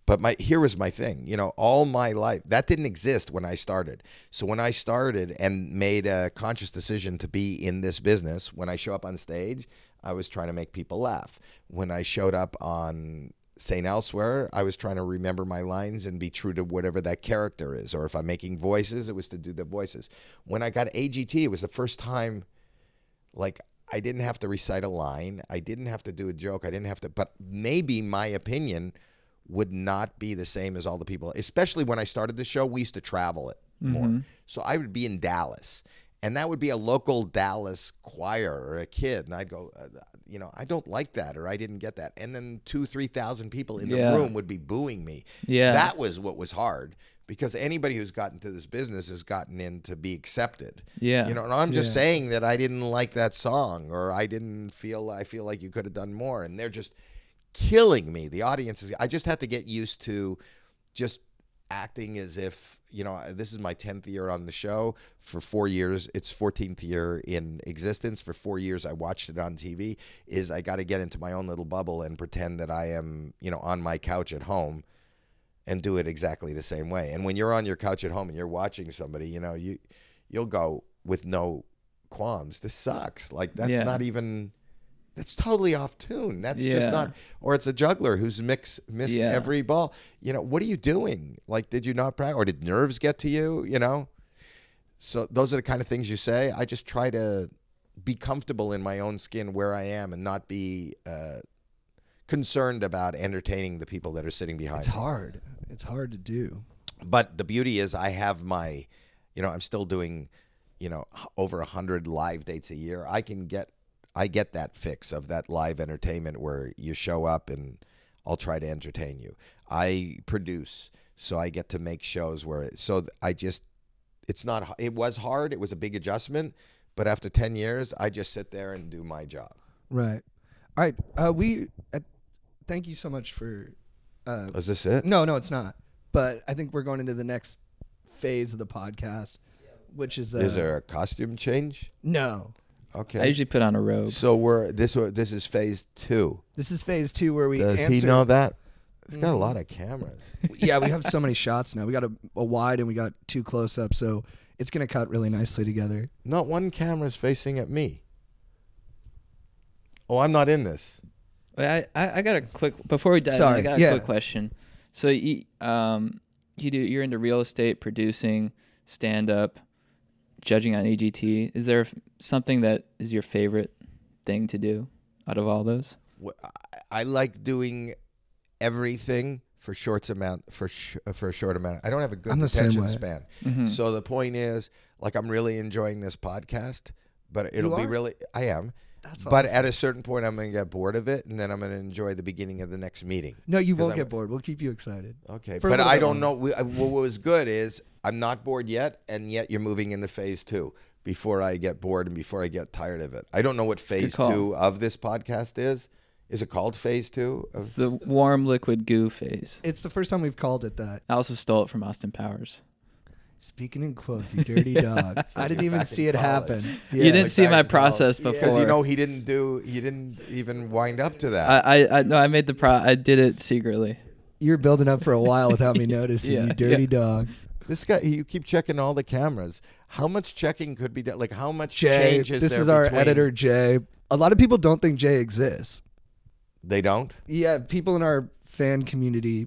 But here was my thing. You know, all my life, that didn't exist when I started. So when I started and made a conscious decision to be in this business, when I show up on stage, I was trying to make people laugh. When I showed up on St. Elsewhere, I was trying to remember my lines and be true to whatever that character is. Or if I'm making voices, it was to do the voices. When I got AGT, it was the first time, like, I didn't have to recite a line. I didn't have to do a joke. I didn't have to, but maybe my opinion would not be the same as all the people. Especially when I started the show, we used to travel it more. So I would be in Dallas, and that would be a local Dallas choir or a kid. And I'd go, you know, I don't like that, or I didn't get that. And then 2,000-3,000 people in the room would be booing me. Yeah. That was what was hard, because anybody who's gotten to this business has gotten in to be accepted. Yeah. You know, and I'm just saying that I didn't like that song, or I feel like you could have done more. And they're just killing me. The audience is, I just had to get used to just acting as if, this is my 10th year on the show. For 4 years, it's 14th year in existence. For 4 years, I watched it on TV. Is I got to get into my own little bubble and pretend that I am, on my couch at home and do it exactly the same way. And when you're on your couch at home and you're watching somebody, you'll go with no qualms. This sucks. Like, that's not even... That's totally off tune. That's just not, or it's a juggler who's missed every ball. What are you doing? Like, did you not practice, or did nerves get to you? So those are the kind of things you say. I just try to be comfortable in my own skin where I am and not be concerned about entertaining the people that are sitting behind. It's hard. It's hard to do. But the beauty is I have my, I'm still doing, over 100 live dates a year. I get that fix of that live entertainment where you show up and I'll try to entertain you. I produce, so I get to make shows where it was hard. It was a big adjustment, but after 10 years, I just sit there and do my job. Right. All right. Thank you so much for. Is this it? No, it's not. But I think we're going into the next phase of the podcast, which is. Is there a costume change? No. Okay. I usually put on a robe. So this is phase 2. This is phase 2 where we Does answer. he know that? He's got a lot of cameras. Yeah, we have so many shots now. We got a wide and we got 2 close-ups, so it's going to cut really nicely together. Not one camera's facing at me. Oh, I'm not in this. I got a quick, before we dive in, I got a quick question. So you're into real estate, producing, stand-up, judging on EGT. Is there something that is your favorite thing to do out of all those? I like doing everything for a short amount. I don't have a good attention span. Mm-hmm. So the point is, like, I'm really enjoying this podcast, but it'll be really, I am. That's but awesome. at a certain point, I'm going to get bored of it, and then I'm going to enjoy the beginning of the next meeting. No, you won't get bored. We'll keep you excited. Okay, For a but little I bit don't know. longer. What was good is I'm not bored yet, and yet you're moving into phase 2 before I get bored and before I get tired of it. I don't know what phase 2 of this podcast is. Is it called phase 2? It's the warm liquid goo phase. It's the first time we've called it that. I also stole it from Austin Powers. Speaking in quotes, you dirty dog. I didn't even see it happen. Yeah. You didn't see my process before. Because he didn't even wind up to that. I made I did it secretly. You're building up for a while without me noticing, you dirty dog. This guy, you keep checking all the cameras. How much checking could be done? Like, how much Jay, change is this there is our between- editor, Jay. A lot of people don't think Jay exists. They don't? Yeah, people in our fan community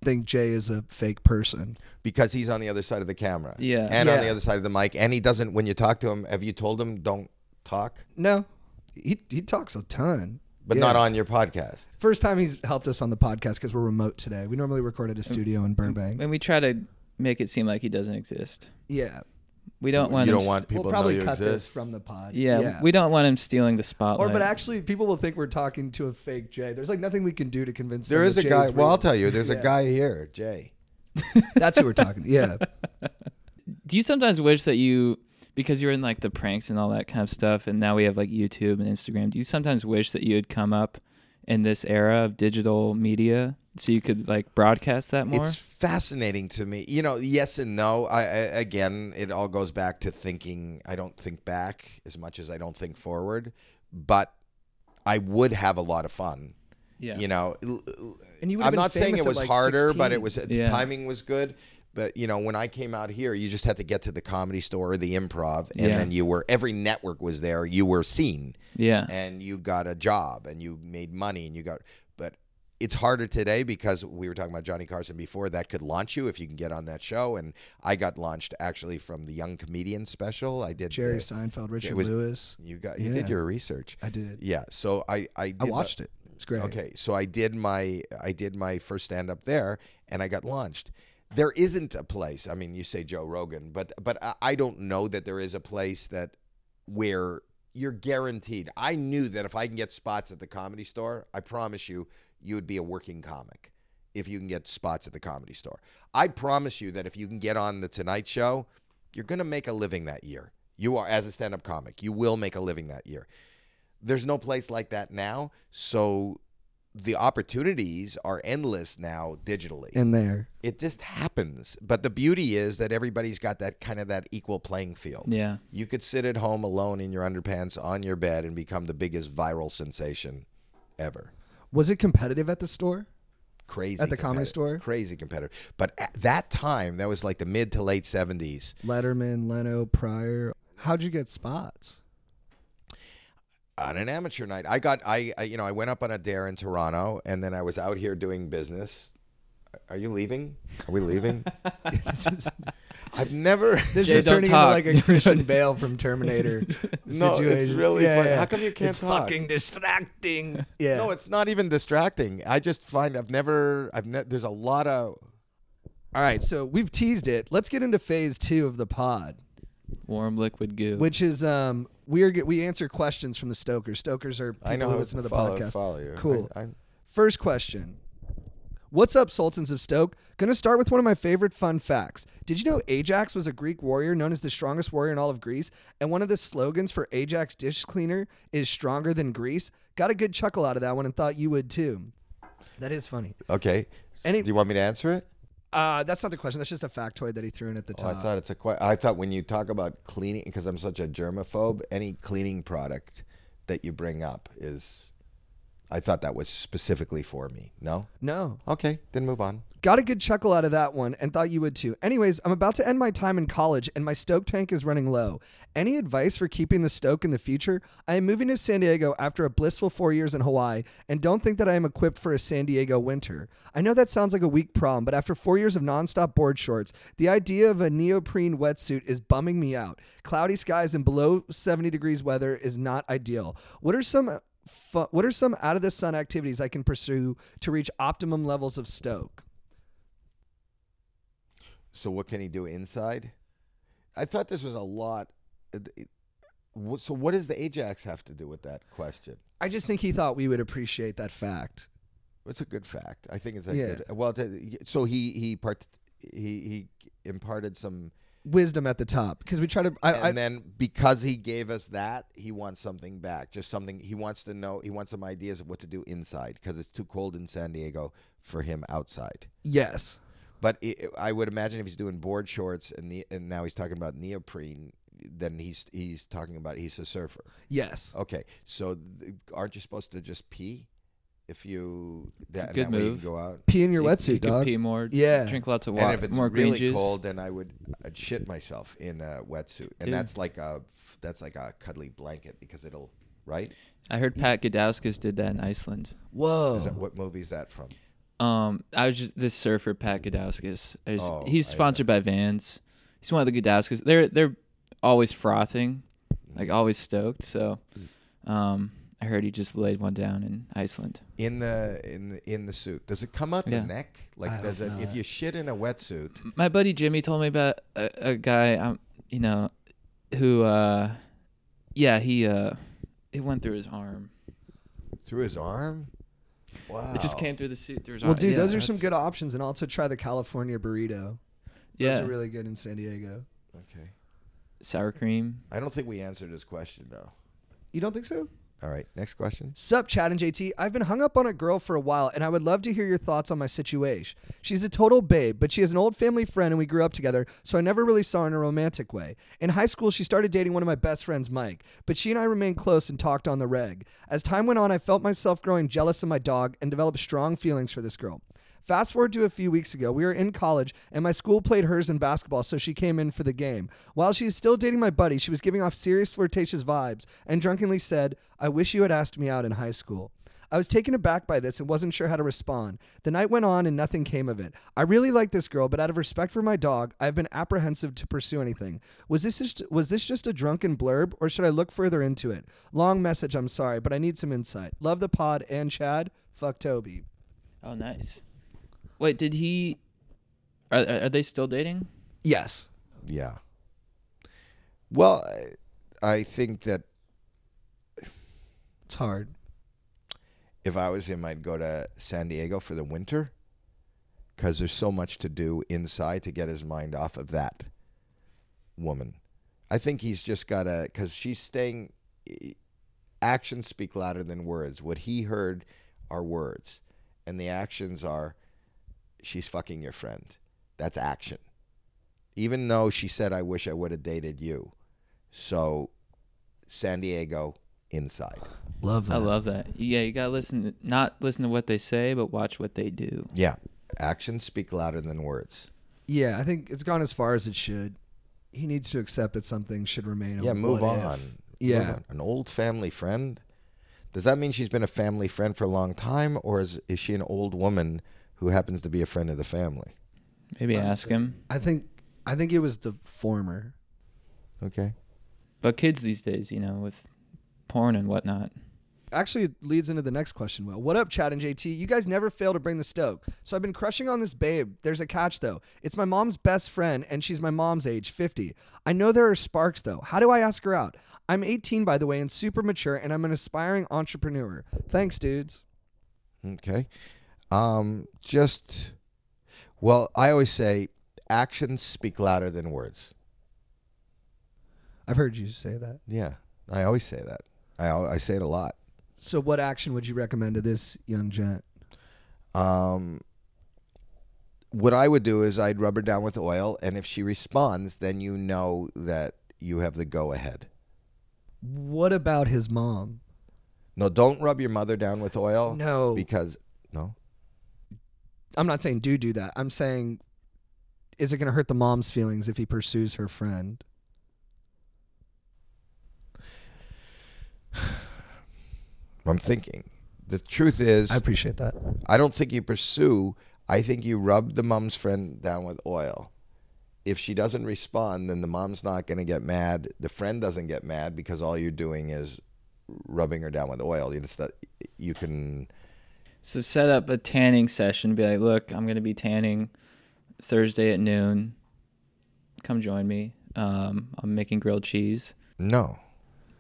think Jay is a fake person. Because he's on the other side of the camera. Yeah. And on the other side of the mic. And he doesn't, when you talk to him, have you told him don't talk? No, he talks a ton. But not on your podcast. First time he's helped us on the podcast because we're remote today. We normally record at a studio in Burbank. And we try to make it seem like he doesn't exist. Yeah. We don't want You him don't want people We'll to know probably you cut this exist. from the pod. Yeah, we don't want him stealing the spotlight. But actually, people will think we're talking to a fake Jay. There's like nothing we can do to convince them. There is that a Jay's guy. real. Well, I'll tell you. There's a guy here, Jay. That's who we're talking. Yeah. Do you sometimes wish that because you're in like the pranks and all that kind of stuff, and now we have like YouTube and Instagram, do you sometimes wish that you had come up in this era of digital media so you could like broadcast that more? It's fascinating to me. Yes and no. Again, it all goes back to thinking. I don't think back as much as I don't think forward, but I would have a lot of fun. Yeah. And you would've I'm been not saying famous it at, was like, harder, 16. but it was the timing was good. But when I came out here, you just had to get to the Comedy Store or the Improv, and then every network was there. You were seen, and you got a job, and you made money, and But it's harder today because we were talking about Johnny Carson before. That could launch you if you can get on that show, and I got launched actually from the Young Comedian special. I did Jerry Seinfeld, Richard Lewis. You did your research. I did. Yeah, so I watched it. It's great. Okay, so I did my first stand up there, and I got launched. There isn't a place. I mean, you say Joe Rogan, but I don't know that there is a place where you're guaranteed. I knew that if I can get spots at the Comedy Store, I promise you would be a working comic if you can get spots at the Comedy Store. I promise you that if you can get on the Tonight Show, you're going to make a living that year. You are, as a stand-up comic, you will make a living that year. There's no place like that now, so the opportunities are endless now digitally. in there. It just happens. But the beauty is that everybody's got that kind of that equal playing field. Yeah. You could sit at home alone in your underpants on your bed and become the biggest viral sensation ever. Was it competitive at the store? Crazy At the Comedy competitive. Store? Crazy competitive. But at that time, that was like the mid to late 70s. Letterman, Leno, Pryor. How'd you get spots? On an amateur night, I went up on a dare in Toronto, and then I was out here doing business. Are you leaving? Are we leaving? I've never. This Jay, is don't turning talk. into like a Christian Bale from Terminator No, situation. it's really funny. How come you can't it's talk? fucking distracting. Yeah. No, it's not even distracting. I just find there's a lot of. All right, so we've teased it. Let's get into phase 2 of the pod, Warm liquid goo. which is we answer questions from the Stokers. Stokers are people I know who how listen to the to podcast. follow you. Cool. I, First question. What's up, Sultans of Stoke? Gonna start with one of my favorite fun facts. Did you know Ajax was a Greek warrior known as the strongest warrior in all of Greece? And one of the slogans for Ajax dish cleaner is stronger than Greece? Got a good chuckle out of that one and thought you would too. That is funny. okay. Any- Do you want me to answer it? That's not the question. That's just a factoid that he threw in at the Oh, I top. thought it's I thought when you talk about cleaning, because I'm such a germaphobe, any cleaning product that you bring up is. I thought that was specifically for me. No? No. Okay, then move on. Got a good chuckle out of that one and thought you would too. Anyways, I'm about to end my time in college and my Stoke tank is running low. Any advice for keeping the Stoke in the future? I am moving to San Diego after a blissful 4 years in Hawaii and don't think that I am equipped for a San Diego winter. I know that sounds like a weak problem, but after 4 years of nonstop board shorts, the idea of a neoprene wetsuit is bumming me out. Cloudy skies and below 70 degrees weather is not ideal. What are some out of the sun activities I can pursue to reach optimum levels of Stoke? So what can he do inside? I thought this was a lot. So what does the Ajax have to do with that question? I just think he thought we would appreciate that fact. It's a good fact. I think it's a Yeah. good. Well, so he imparted some, Wisdom at the top, because we try to. and then because he gave us that, he wants something back. Just something he wants to know. He wants some ideas of what to do inside because it's too cold in San Diego for him outside. Yes. But I would imagine if he's doing board shorts and now he's talking about neoprene, then he's talking about he's a surfer. Yes. Okay, so aren't you supposed to just pee if you It's a that, good that way you move. can go out? Pee in your You wetsuit, can dog. pee more. Yeah. Drink lots of And water. if it's more green really juice. cold, then I'd shit myself in a wetsuit, and Dude. that's like a cuddly blanket because it'll right. I heard Pat Gadauskas did that in Iceland. Whoa. Is that, what movie is that from? I was just this surfer Pat Gadauskas. Oh, He's sponsored by Vans. He's one of the Gadauskas. They're always frothing, like always stoked. So, I heard he just laid one down in Iceland. In the suit. Does it come out Yeah. the neck? I Like does don't it? know. If you shit in a wetsuit, My buddy Jimmy told me about a guy, who, it went through his arm. through his arm. Wow. It just came through the suit through his Well, arm. dude, Yeah, those are some that's- good options, and also try the California burrito. Yeah, Those are really good in San Diego. Okay. sour cream. I don't think we answered his question though. You don't think so? All right, next question. Sup, Chad and JT. I've been hung up on a girl for a while, and I would love to hear your thoughts on my situation. She's a total babe, but she has an old family friend, and we grew up together, so I never really saw her in a romantic way. In high school, she started dating one of my best friends, Mike, but she and I remained close and talked on the reg. As time went on, I felt myself growing jealous of my dog and developed strong feelings for this girl. Fast forward to a few weeks ago, we were in college, and my school played hers in basketball, so she came in for the game. While she is still dating my buddy, she was giving off serious flirtatious vibes and drunkenly said, "I wish you had asked me out in high school." I was taken aback by this and wasn't sure how to respond. The night went on and nothing came of it. I really like this girl, but out of respect for my dog, I've been apprehensive to pursue anything. Was this just a drunken blurb, or should I look further into it? Long message, I'm sorry, but I need some insight. Love the pod and Chad. Fuck Toby. Oh, nice. Wait, did he? Are they still dating? Yes. Yeah. Well, I think that It's hard. if I was him, I'd go to San Diego for the winter because there's so much to do inside to get his mind off of that woman. I think he's just got to, because she's staying, actions speak louder than words. What he heard are words, and the actions are, she's fucking your friend. That's action. Even though she said, I wish I would have dated you. So, San Diego, inside. Love that. I love that. Yeah, you gotta not listen to what they say, but watch what they do. Yeah. Actions speak louder than words. Yeah, I think it's gone as far as it should. He needs to accept that something should remain. Yeah, move what on. if. Yeah. Move on. An old family friend. Does that mean she's been a family friend for a long time, or is she an old woman who happens to be a friend of the family? Maybe ask him. I think it was the former. Okay. But kids these days, with porn and whatnot. Actually, it leads into the next question. Well, what up, Chad and JT? You guys never fail to bring the stoke. So I've been crushing on this babe. There's a catch, though. It's my mom's best friend, and she's my mom's age, 50. I know there are sparks, though. How do I ask her out? I'm 18, by the way, and super mature, and I'm an aspiring entrepreneur. Thanks, dudes. Okay. I always say actions speak louder than words. I've heard you say that. Yeah, I always say that. I say it a lot. So what action would you recommend to this young gent? What I would do is I'd rub her down with oil, and if she responds, then you know that you have the go-ahead. What about his mom? No, don't rub your mother down with oil. No. Because, no? I'm not saying do that. I'm saying, is it going to hurt the mom's feelings if he pursues her friend? I'm thinking. The truth is, I appreciate that. I don't think you pursue. I think you rub the mom's friend down with oil. If she doesn't respond, then the mom's not going to get mad. The friend doesn't get mad because all you're doing is rubbing her down with oil. You can. So set up a tanning session. Be like, look, I'm going to be tanning Thursday at noon. Come join me. I'm making grilled cheese. No.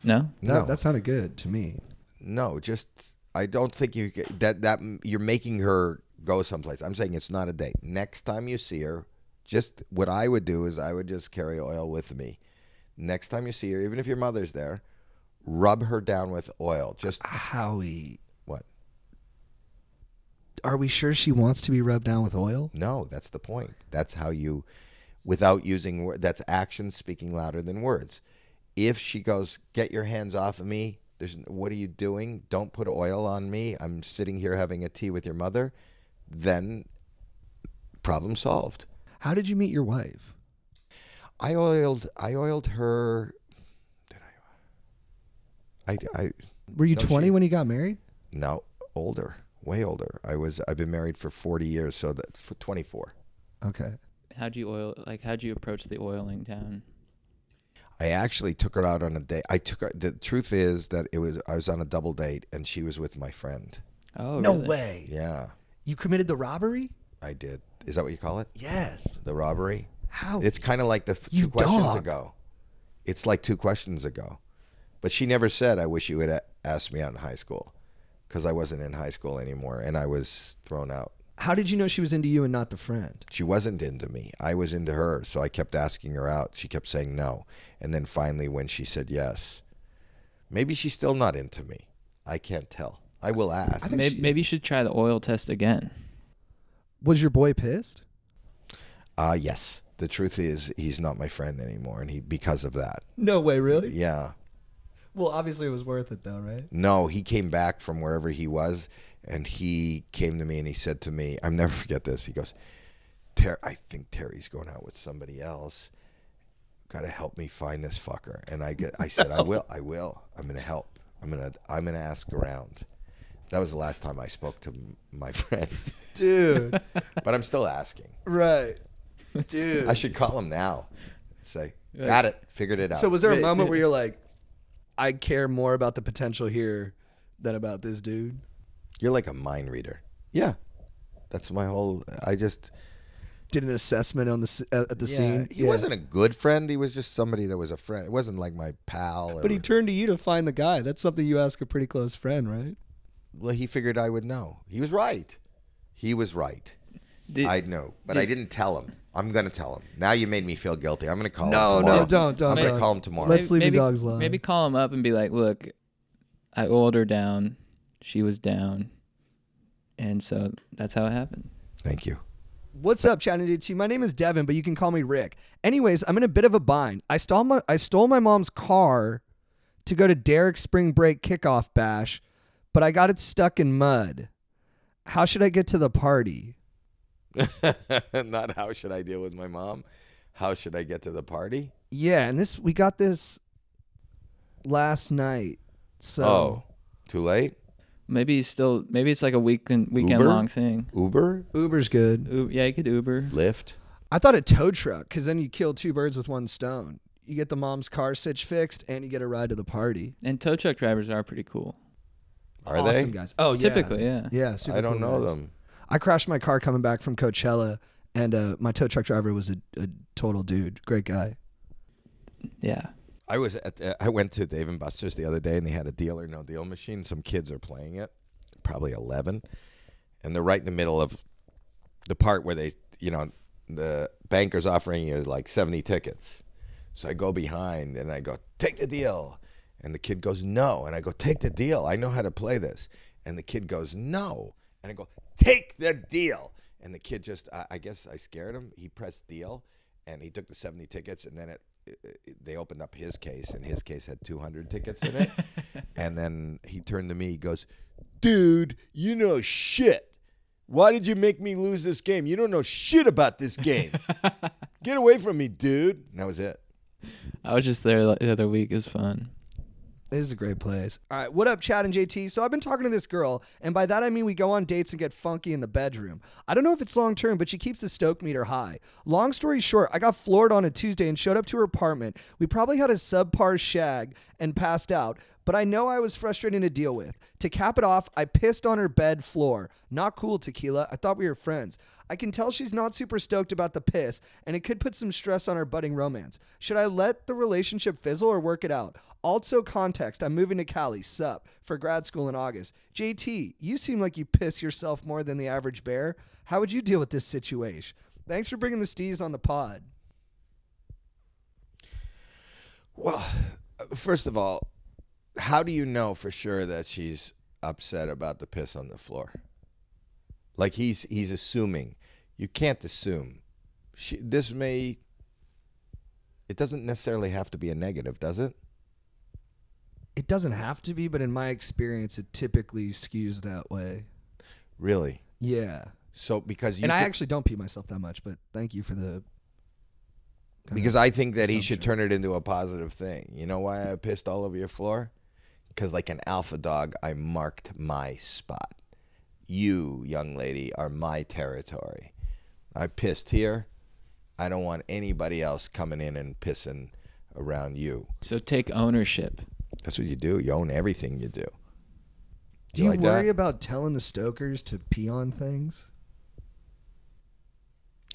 No? No. That sounded good to me. No, I don't think that you're making her go someplace. I'm saying it's not a date. Next time you see her, just what I would do is I would just carry oil with me. Next time you see her, even if your mother's there, rub her down with oil. Just Howie. What? Are we sure she wants to be rubbed down with oil? No, that's the point. That's how you, without using, that's action speaking louder than words. If she goes, get your hands off of me, what are you doing? Don't put oil on me. I'm sitting here having a tea with your mother. Then problem solved. How did you meet your wife? I oiled her. Did I Were you No, 20 when you got married? No, older, way older. I've been married for 40 years, so that's for 24. Okay. How'd you approach the oiling down? I actually took her out on a date. The truth is that I was on a double date, and she was with my friend. Oh, No really? way. Yeah, You committed the robbery? I did. Is that what you call it? Yes. The robbery? How? It's kind of like the You two questions dog. ago. It's like 2 questions ago. But she never said, I wish you had asked me out in high school, because I wasn't in high school anymore, and I was thrown out. How did you know she was into you and not the friend? She wasn't into me. I was into her, so I kept asking her out. She kept saying no. And then finally, when she said yes, maybe she's still not into me. I can't tell. I will ask. Maybe you should try the oil test again. Was your boy pissed? Yes. The truth is, he's not my friend anymore, and because of that. No way, really? Yeah. Well, obviously it was worth it, though, right? No, he came back from wherever he was, and he came to me and he said to me, I'll never forget this. He goes, I think Terry's going out with somebody else. Got to help me find this fucker. And I said, I will. I'm going to help. I'm going to ask around. That was the last time I spoke to my friend. Dude. But I'm still asking. Right. Dude. I should call him now. Say, got it. Figured it out. So was there a moment where you're like, I care more about the potential here than about this dude? You're like a mind reader. Yeah. That's my whole, I just. Did an assessment on at the scene? He wasn't a good friend. He was just somebody that was a friend. It wasn't like my pal. But he turned to you to find the guy. That's something you ask a pretty close friend, right? Well, he figured I would know. He was right. I'd know. But I didn't tell him. I'm going to tell him. Now you made me feel guilty. I'm going to call him tomorrow. No, don't. I'm going to call him tomorrow. Let's leave the dogs alone. Maybe call him up and be like, look, I oiled her down. She was down. And so that's how it happened. Thank you. What's up, Chatting JT? My name is Devin, but you can call me Rick. Anyways, I'm in a bit of a bind. I stole my mom's car to go to Derek's spring break kickoff bash, but I got it stuck in mud. How should I get to the party? Not how should I deal with my mom? How should I get to the party? Yeah, and we got this last night. So Oh, too late? Maybe it's like a weekend Uber? long thing. Uber? Uber's good. Yeah, you could Uber. Lyft? I thought a tow truck, because then you kill two birds with one stone. You get the mom's car stitch fixed, and you get a ride to the party. And tow truck drivers are pretty cool. Are Awesome they? guys. Oh, yeah. Typically, yeah. Yeah, super I don't cool know guys. them. I crashed my car coming back from Coachella, and my tow truck driver was a total dude. Great guy. Yeah. I went to Dave & Buster's the other day, and they had a Deal or No Deal machine. Some kids are playing it, probably 11, and they're right in the middle of the part where they, the banker's offering you like 70 tickets. So I go behind, and I go, take the deal. And the kid goes, no. And I go, take the deal. I know how to play this. And the kid goes, no. And I go, take the deal. And the kid just, I guess I scared him. He pressed deal, and he took the 70 tickets, and then they opened up his case, and his case had 200 tickets in it. And then he turned to me, he goes, dude, you know shit. Why did you make me lose this game? You don't know shit about this game. Get away from me, dude. And that was it. I was just there the other week. It was fun. This is a great place. All right, what up, Chad and JT? So I've been talking to this girl, and by that I mean we go on dates and get funky in the bedroom. I don't know if it's long term, but she keeps the stoke meter high. Long story short, I got floored on a Tuesday and showed up to her apartment. We probably had a subpar shag and passed out, but I know I was frustrating to deal with. To cap it off, I pissed on her bed floor. Not cool, Tequila. I thought we were friends. I can tell she's not super stoked about the piss, and it could put some stress on our budding romance. Should I let the relationship fizzle or work it out? Also, context, I'm moving to Cali, sup, for grad school in August. JT, you seem like you piss yourself more than the average bear. How would you deal with this situation? Thanks for bringing the steez on the pod. Well, first of all, how do you know for sure that she's upset about the piss on the floor? Like he's assuming. You can't assume. It doesn't necessarily have to be a negative, does it? It doesn't have to be, but in my experience, it typically skews that way. Really? Yeah. So because I actually don't pee myself that much, but thank you for the... Because I think that he should assumption. turn it into a positive thing. You know why I pissed all over your floor? Because like an alpha dog, I marked my spot. You, young lady, are my territory. I pissed here. I don't want anybody else coming in and pissing around you. So take ownership. That's what you do. You own everything you do. Do you like worry that? about telling the stokers to pee on things?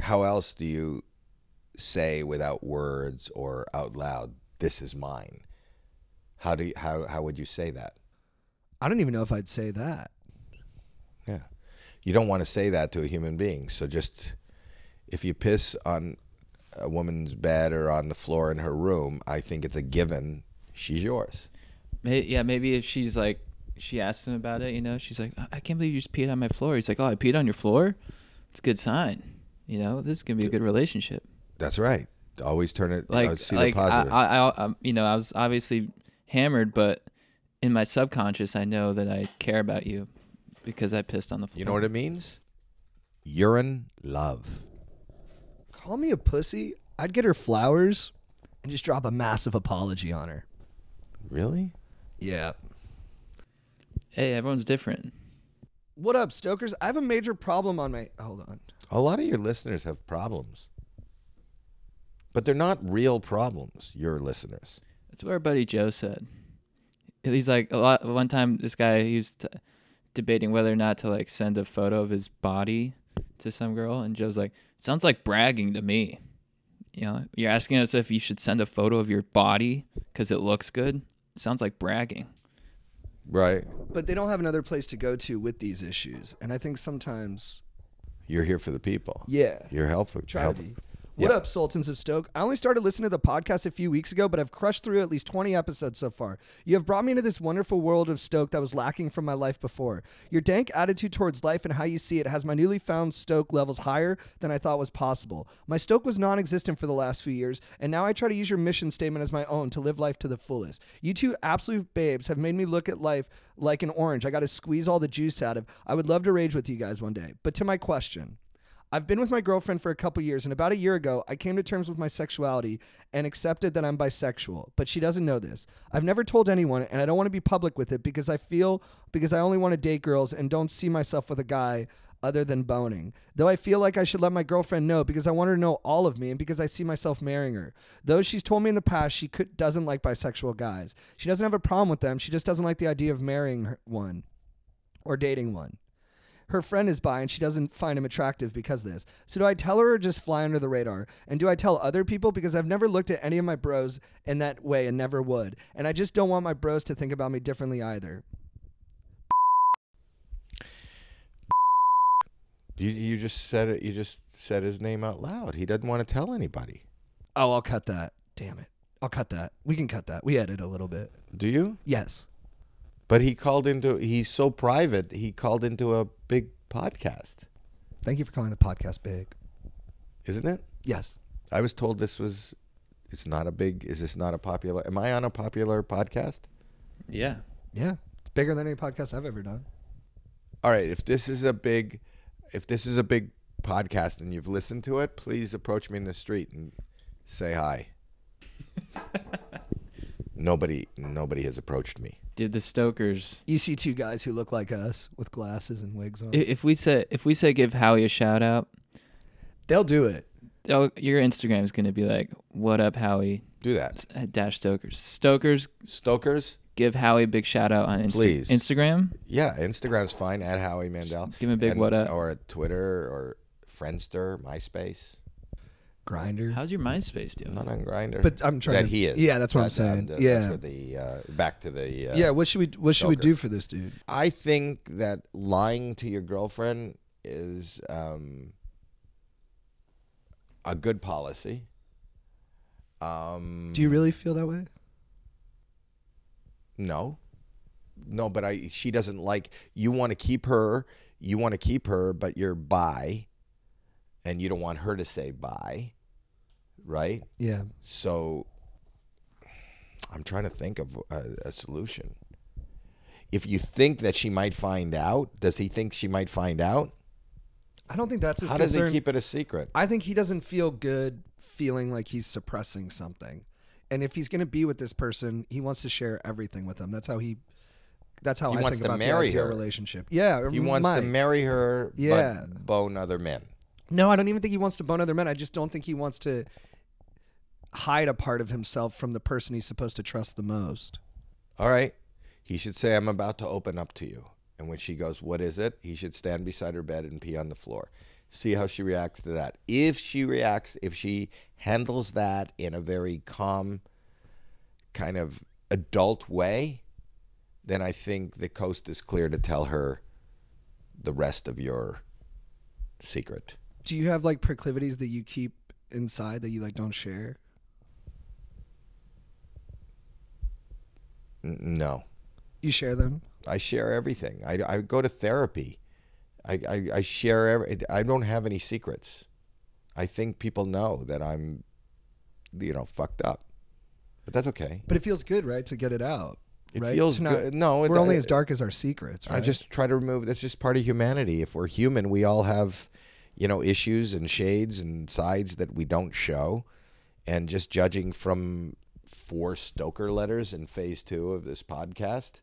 How else do you say without words or out loud, this is mine? How would you say that? I don't even know if I'd say that. Yeah. You don't want to say that to a human being. So just, if you piss on a woman's bed or on the floor in her room, I think it's a given. She's yours. Maybe if she's like, she asks him about it, she's like, I can't believe you just peed on my floor. He's like, oh, I peed on your floor? It's a good sign. This is going to be a good relationship. That's right. Always turn it, see the like positive. I was obviously hammered, but in my subconscious, I know that I care about you because I pissed on the floor. You know what it means? Urine love. Call me a pussy. I'd get her flowers and just drop a massive apology on her. Really? Yeah. Hey, everyone's different. What up, stokers? I have a major problem on my... Hold on. A lot of your listeners have problems. But they're not real problems, your listeners. That's what our buddy Joe said. He's like, one time this guy, he was debating whether or not to like send a photo of his body to some girl. And Joe's like, sounds like bragging to me. You're asking us if you should send a photo of your body because it looks good. Sounds like bragging. Right. But they don't have another place to go to with these issues. And I think sometimes... You're here for the people. Yeah. You're helpful. Try to be. What Yeah. up, Sultans of Stoke? I only started listening to the podcast a few weeks ago, but I've crushed through at least 20 episodes so far. You have brought me into this wonderful world of Stoke that was lacking from my life before. Your dank attitude towards life and how you see it has my newly found Stoke levels higher than I thought was possible. My Stoke was non-existent for the last few years, and now I try to use your mission statement as my own to live life to the fullest. You two absolute babes have made me look at life like an orange I got to squeeze all the juice out of. I would love to rage with you guys one day. But to my question... I've been with my girlfriend for a couple years, and about a year ago, I came to terms with my sexuality and accepted that I'm bisexual, but she doesn't know this. I've never told anyone, and I don't want to be public with it because I only want to date girls and don't see myself with a guy other than boning. Though I feel like I should let my girlfriend know because I want her to know all of me and because I see myself marrying her. Though she's told me in the past she doesn't like bisexual guys. She doesn't have a problem with them. She just doesn't like the idea of marrying one or dating one. Her friend is bi and she doesn't find him attractive because of this. So do I tell her or just fly under the radar? And do I tell other people? Because I've never looked at any of my bros in that way and never would. And I just don't want my bros to think about me differently either. You just said it. You just said his name out loud. He doesn't want to tell anybody. Oh, I'll cut that. Damn it. I'll cut that. We can cut that. We edit a little bit. Do you? Yes. But he's so private, he called into a big podcast. Thank you for calling the podcast big. Isn't it? Yes. I was told is this not a popular, am I on a popular podcast? Yeah. Yeah. It's bigger than any podcast I've ever done. All right. If this is a big podcast and you've listened to it, please approach me in the street and say hi. Nobody has approached me. Dude, the Stokers. You see two guys who look like us with glasses and wigs on. If we say give Howie a shout out, They'll do it. your Instagram is going to be like, what up, Howie? Do that. Dash Stokers. Stokers? Give Howie a big shout out on Please. Instagram. Yeah, Instagram's fine, at Howie Mandel. Give him a big what up. Or at Twitter or Friendster, MySpace. Grinder. How's your MySpace doing? Not on Grindr. But I'm trying that to. he is. Yeah, that's what I'm saying. That's where the back to the. Yeah. What should we do for this dude? I think that lying to your girlfriend is a good policy. Do you really feel that way? No, but she doesn't like. You want to keep her, but you're bi, and you don't want her to say bi, right? Yeah. So I'm trying to think of a solution. If you think that she might find out, does he think she might find out? I don't think that's his How concern. does he keep it a secret? I think he doesn't feel good feeling like he's suppressing something. And if he's going to be with this person, he wants to share everything with them. That's how I wants think to about marry the ideal her. relationship. Yeah. He wants to marry her, Yeah. but bone other men. No, I don't even think he wants to bone other men. I just don't think he wants to hide a part of himself from the person he's supposed to trust the most. All right. He should say, I'm about to open up to you. And when she goes, what is it? He should stand beside her bed and pee on the floor. See how she reacts to that. If she handles that in a very calm, kind of adult way, then I think the coast is clear to tell her the rest of your secret. Do you have like proclivities that you keep inside that you like don't share? No. You share them? I share everything. I go to therapy. I share I don't have any secrets. I think people know that I'm, fucked up. But that's okay. But it feels good, right, to get it out. It right? feels To not- good. No, we're only as dark as our secrets. Right? I just try to remove. That's just part of humanity. If we're human, we all have, issues and shades and sides that we don't show. And just judging from 4 Stoker letters in phase 2 of this podcast,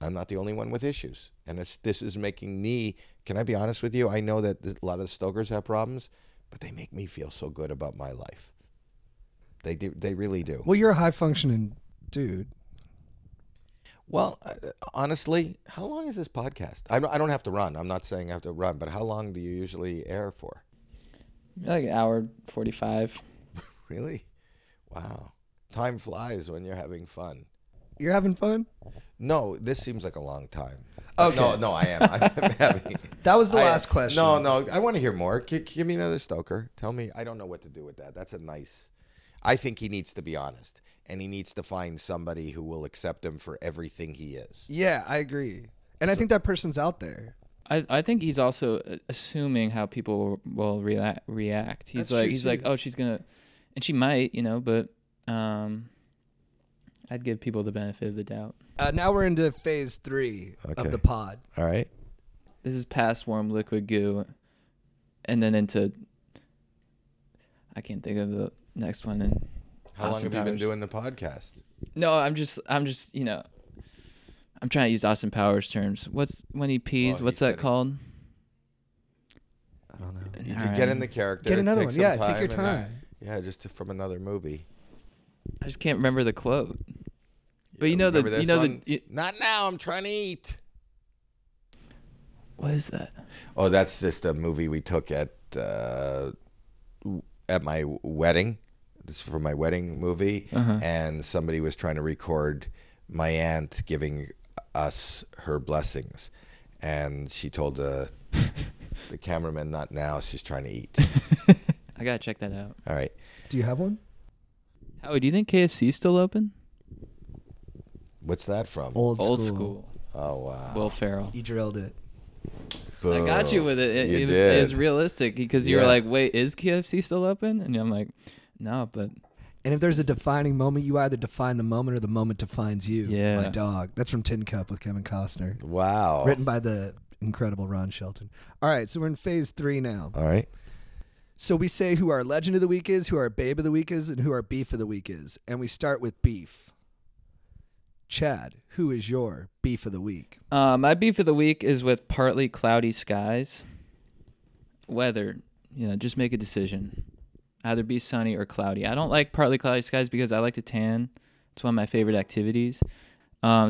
I'm not the only one with issues. And this is making me. Can I be honest with you? I know that a lot of the Stokers have problems, but they make me feel so good about my life. They do. They really do. Well, you're a high functioning dude. Well, honestly, how long is this podcast? I don't have to run. I'm not saying I have to run, but how long do you usually air for? Like an hour 45. Really? Wow. Time flies when you're having fun. You're having fun? No, this seems like a long time. Okay. No, I am. I'm having. That was the last question. No, I want to hear more. Give me another stoker. Tell me. I don't know what to do with that. That's a nice. I think he needs to be honest, and he needs to find somebody who will accept him for everything he is. Yeah, I agree. And I think that person's out there. I think he's also assuming how people will react. He's That's true, like, oh, she's gonna, and she might, but I'd give people the benefit of the doubt. Now we're into phase 3 of the pod. All right. This is past warm liquid goo, and then into. I can't think of the next one. And How long have you been doing the podcast? No, I'm just I'm trying to use Austin Powers terms. What's when he pees? Well, what's that called? I don't know. You All could right. get in the character. Get another take one. some Yeah, take your and, time. yeah, just from another movie. I just can't remember the quote. But Remember this one? the Not now. I'm trying to eat. what is that? Oh, that's just a movie we took at my wedding. This is for my wedding movie, and somebody was trying to record my aunt giving us her blessings, and she told the cameraman, "Not now. She's trying to eat." I gotta check that out. All right. Do you have one? Howie, do you think KFC's still open? What's that from? Old school. Oh wow. Will Ferrell. You drilled it. I got you with it. You It did. was realistic because you were Yeah. like, "Wait, is KFC still open?" And I'm like, "No, but And if there's a defining moment, you either define the moment or the moment defines you. Yeah. My dog. That's from Tin Cup with Kevin Costner. Wow. Written by the incredible Ron Shelton. All right, so we're in phase 3 now. All right. So we say who our legend of the week is, who our babe of the week is, and who our beef of the week is. And we start with beef. Chad, who is your beef of the week? my beef of the week is with partly cloudy skies. Weather, just make a decision. Either be sunny or cloudy. I don't like partly cloudy skies because I like to tan. It's one of my favorite activities.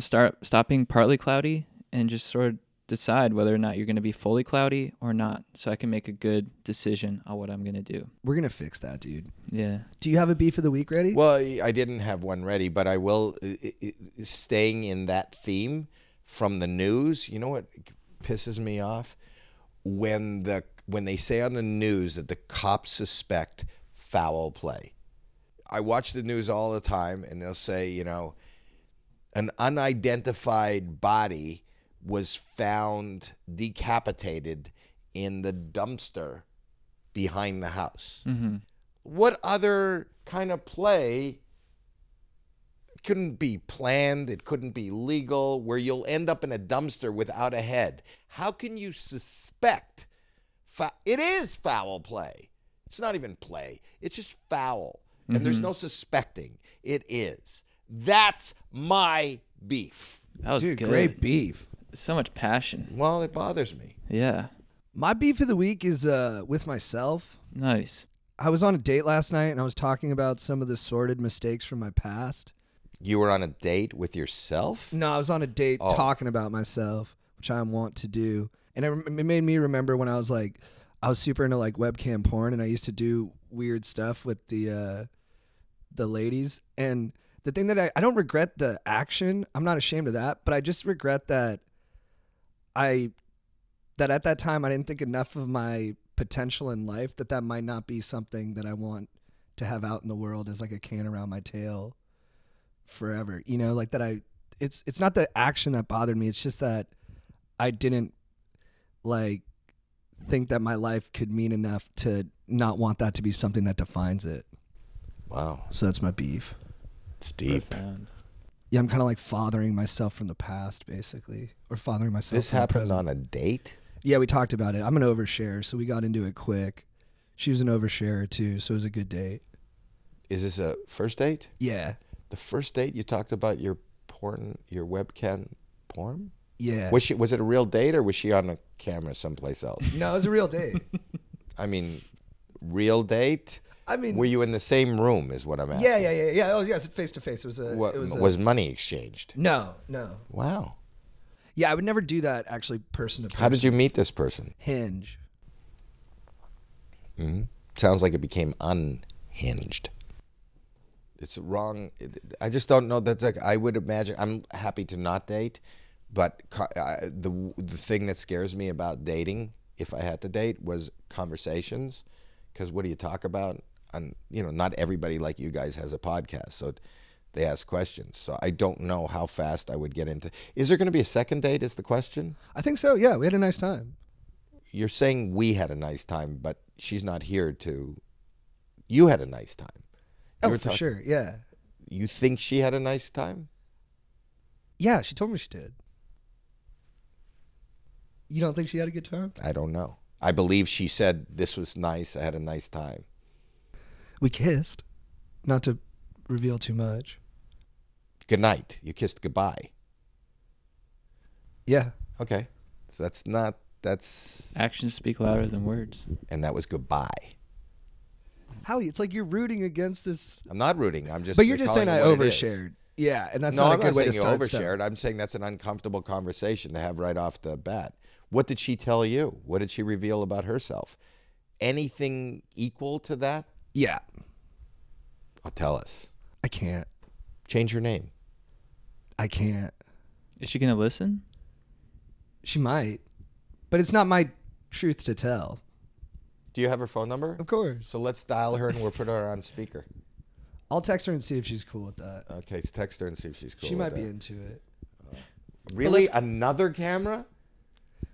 Stop being partly cloudy and just sort of decide whether or not you're going to be fully cloudy or not, so I can make a good decision on what I'm going to do. We're going to fix that, dude. Yeah. Do you have a beef of the week ready? Well, I didn't have one ready, but I will. Staying in that theme from the news, you know what pisses me off? When they say on the news that the cops suspect foul play. I watch the news all the time, and they'll say, an unidentified body was found decapitated in the dumpster behind the house. Mm-hmm. What other kind of play couldn't be planned? It couldn't be legal, where you'll end up in a dumpster without a head. How can you suspect? It is foul play. It's not even play. It's just foul. And there's no suspecting. It is. That's my beef. That was Dude, good. great beef. So much passion. Well, it bothers me. Yeah. My beef of the week is with myself. Nice. I was on a date last night, and I was talking about some of the sordid mistakes from my past. You were on a date with yourself? No, I was on a date talking about myself, which I want to do. And it made me remember when I was super into webcam porn, and I used to do weird stuff with the ladies. And the thing that I don't regret the action. I'm not ashamed of that, but I just regret that that at that time I didn't think enough of my potential in life that might not be something that I want to have out in the world as like a can around my tail forever. It's not the action that bothered me. It's just that I didn't think that my life could mean enough to not want that to be something that defines it. Wow. So that's my beef. It's deep. Profound. Yeah, I'm kind of fathering myself from the past, basically, or fathering myself. This from the happened present. on a date? Yeah, we talked about it. I'm an overshare, so we got into it quick. She was an oversharer too, so it was a good date. Is this a first date? Yeah, The first date you talked about your webcam porn? yeah. Was it a real date, or was she on a camera someplace else? No, it was a real date. I mean, real date? I mean, Were you in the same room is what I'm asking. yeah. Oh, yes, face to face. It was a. What, it was, was money exchanged? no. Wow. Yeah, I would never do that. Actually, person to person. How did you meet this person? Hinge? Sounds like it became unhinged. It's wrong. I just don't know. That's like, I would imagine. I'm happy to not date, but the thing that scares me about dating, if I had to date, was conversations. Because what do you talk about? And not everybody like you guys has a podcast, so they ask questions. So I don't know how fast I would get into. Is there going to be a second date? Is the question? I think so. Yeah, we had a nice time. You're saying we had a nice time, but she's not here to. You had a nice time. Oh, for sure. Yeah. You think she had a nice time? Yeah, she told me she did. You don't think she had a good time? I don't know. I believe she said this was nice. I had a nice time. We kissed. Not to reveal too much. Good night. You kissed goodbye. Yeah. Okay. So that's Actions speak louder than words. and that was goodbye. Howie, it's like you're rooting against this. I'm not rooting. I'm just. But you're just saying I telling you what it is. overshared. Yeah, and that's No, not I'm a good not way saying to you start overshared. stuff. I'm saying that's an uncomfortable conversation to have right off the bat. What did she tell you? What did she reveal about herself? Anything equal to that? Yeah. Oh, tell us. I can't. Change your name. I can't. Is she gonna listen? She might. But it's not my truth to tell. Do you have her phone number? Of course. So let's dial her and we'll put her on speaker. I'll text her and see if she's cool with that. Okay, text her and see if she's cool. She with might be that. into it. Really? let's- Another camera?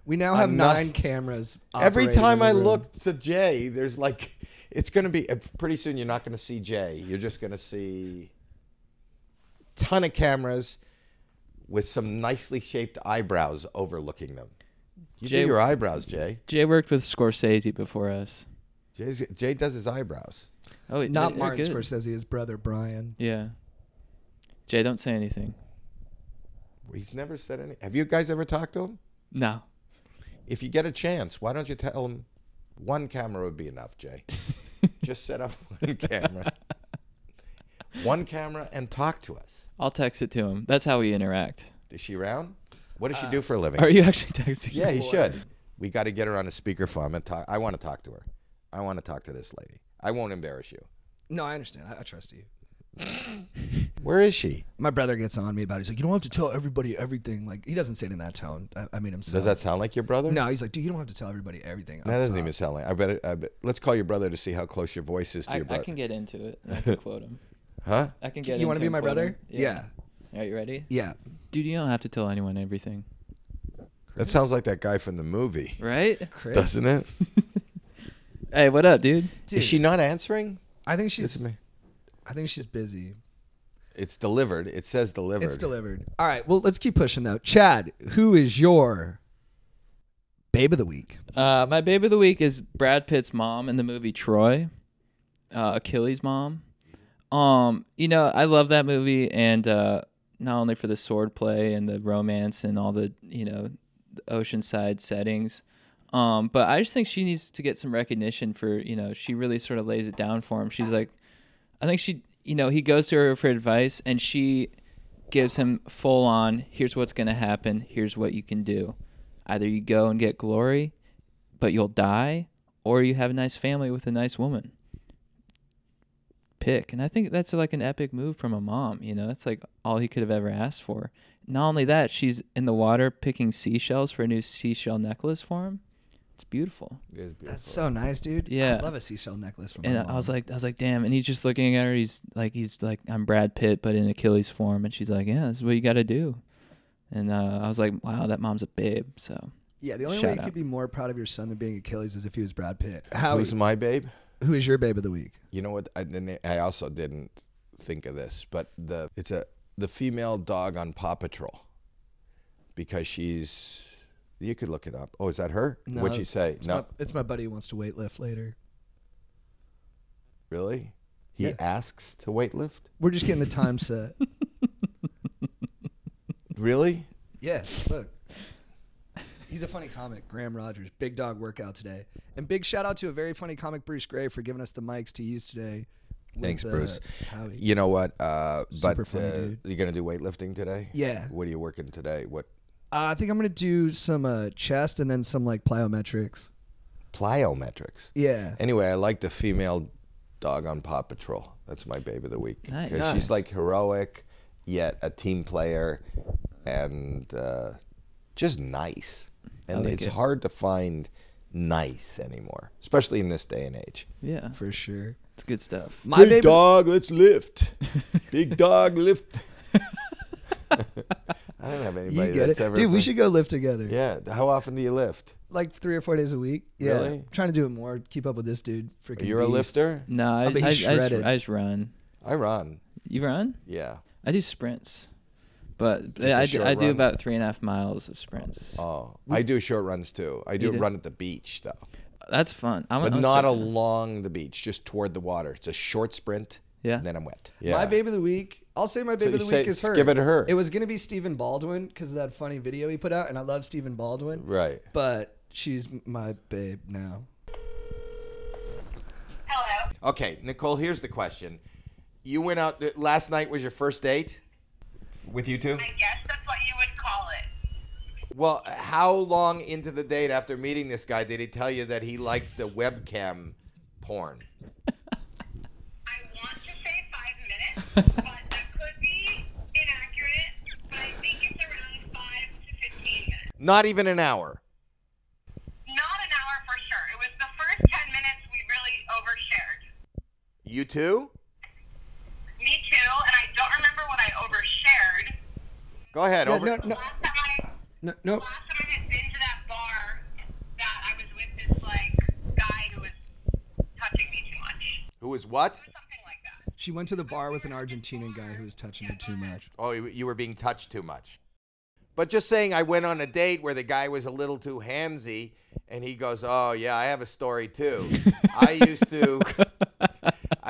We now have Enough. 9 cameras. Every operating time in I the room. look to Jay, there's like, it's going to be, pretty soon you're not going to see Jay. You're just going to see a ton of cameras with some nicely shaped eyebrows overlooking them. You Jay- do your eyebrows, Jay. Jay worked with Scorsese before us. Jay does his eyebrows. Oh, Not they're Martin good. Scorsese, his brother Brian. Yeah. Jay, don't say anything. He's never said anything. Have you guys ever talked to him? No. If you get a chance, why don't you tell him one camera would be enough, Jay? Just set up one camera. One camera and talk to us. I'll text it to him. That's how we interact. Is she around? What does she do for a living? Are you actually texting? Yeah, he should. We got to get her on a speakerphone and talk. I want to talk to her. I want to talk to this lady. I won't embarrass you. No, I understand. I trust you. Where is she? My brother gets on me about it. He's like, you don't have to tell everybody everything. Like, he doesn't say it in that tone. I made him sound. Does that sound like your brother? No, he's like, dude, you don't have to tell everybody everything. That doesn't even sound like. I bet. Let's call your brother to see how close your voice is to your I brother. can get into it. And I can quote him. Huh? I can get. You want to into be my and quote brother? him. Yeah. Are you ready? Yeah. Dude, you don't have to tell anyone everything, That sounds like that guy from the movie, right? Chris. doesn't it? Hey, what up, dude? Dude, Is she not answering? I think It's she's. me. I think she's busy. It's delivered. It says delivered. It's delivered. All right. Well, let's keep pushing though. Chad, who is your babe of the week? My babe of the week is Brad Pitt's mom in the movie Troy, Achilles' mom. I love that movie, and not only for the swordplay and the romance and all the the oceanside settings, but I just think she needs to get some recognition for she really sort of lays it down for him. She's like, I think she he goes to her for advice, and she gives him full on, here's what's gonna happen, here's what you can do. Either you go and get glory, but you'll die, or you have a nice family with a nice woman. Pick. And I think that's like an epic move from a mom. That's like all he could have ever asked for. Not only that, she's in the water picking seashells for a new seashell necklace for him. It's beautiful. It is beautiful. That's so nice, dude. Yeah. I love a seashell necklace from And my mom. I was like, damn. And he's just looking at her. He's like, I'm Brad Pitt, but in Achilles form. And she's like, yeah, this is what you got to do. And I was like, wow, that mom's a babe. So yeah, the only way shout you out. could be more proud of your son than being Achilles is if he was Brad Pitt. Howie, Who's my babe? who is your babe of the week? You know what? I also didn't think of this, but it's the female dog on Paw Patrol, because she's. You could look it up. Oh, is that her? No, What'd she say? It's my buddy who wants to weightlift later. Really? He Yeah. asks to weightlift? We're just getting the time set. Really? Yeah, look. He's a funny comic, Graham Rogers. Big dog workout today. And big shout out to a very funny comic, Bruce Gray, for giving us the mics to use today. with, Thanks, Bruce. Howie. You know what? Super But funny, dude. you're gonna do weightlifting today? Yeah. What are you working today? What I think I'm going to do some chest and then some like plyometrics. plyometrics? Yeah. Anyway, I like the female Dog on Paw Patrol. That's my babe of the week. Nice. Because she's like heroic, yet a team player, and just nice. And like it's it. hard to find nice anymore, especially in this day and age. Yeah, For sure. it's good stuff. My baby, dog, let's lift. Big dog, lift. I don't have you anybody get that's it. ever. Dude, we should go lift together. Yeah. How often do you lift? Like 3 or 4 days a week. Yeah. Really? I'm trying to do it more. Keep up with this dude. Freaking You're a beast. lifter? No, I bet he's shredded. just run. I run. You run? Yeah. I do sprints, but Just a I short do run? about 3.5 miles of sprints. Oh, I do short runs too. I You do? run at the beach though, That's fun. but not along the beach, just toward the water. It's a short sprint. Yeah. And then I'm wet. Yeah. My baby of the week. I'll say my baby you of the say- week is her. give it to her. It was gonna be Stephen Baldwin because of that funny video he put out, and I love Stephen Baldwin. Right. But she's my babe now. Hello. Okay, Nicole. Here's the question: you went out last night. Was your first date with you two? I guess that's what you would call it. Well, how long into the date after meeting this guy did he tell you that he liked the webcam porn? I want to say 5 minutes, but that could be inaccurate. But I think it's around 5 to 15 minutes. Not even an hour. Not an hour for sure. It was the first 10 minutes we really overshared. You too? Me too, and I don't remember what I overshared. Go ahead. Yeah, over. no. Last time No. I had been to that bar, that I was with this guy who was touching me too much. Who was what? It was something like that. She went to the bar with an Argentinian guy who was touching her too much. Oh, you were being touched too much. But just saying, I went on a date where the guy was a little too handsy, and he goes, "Oh yeah, I have a story too. I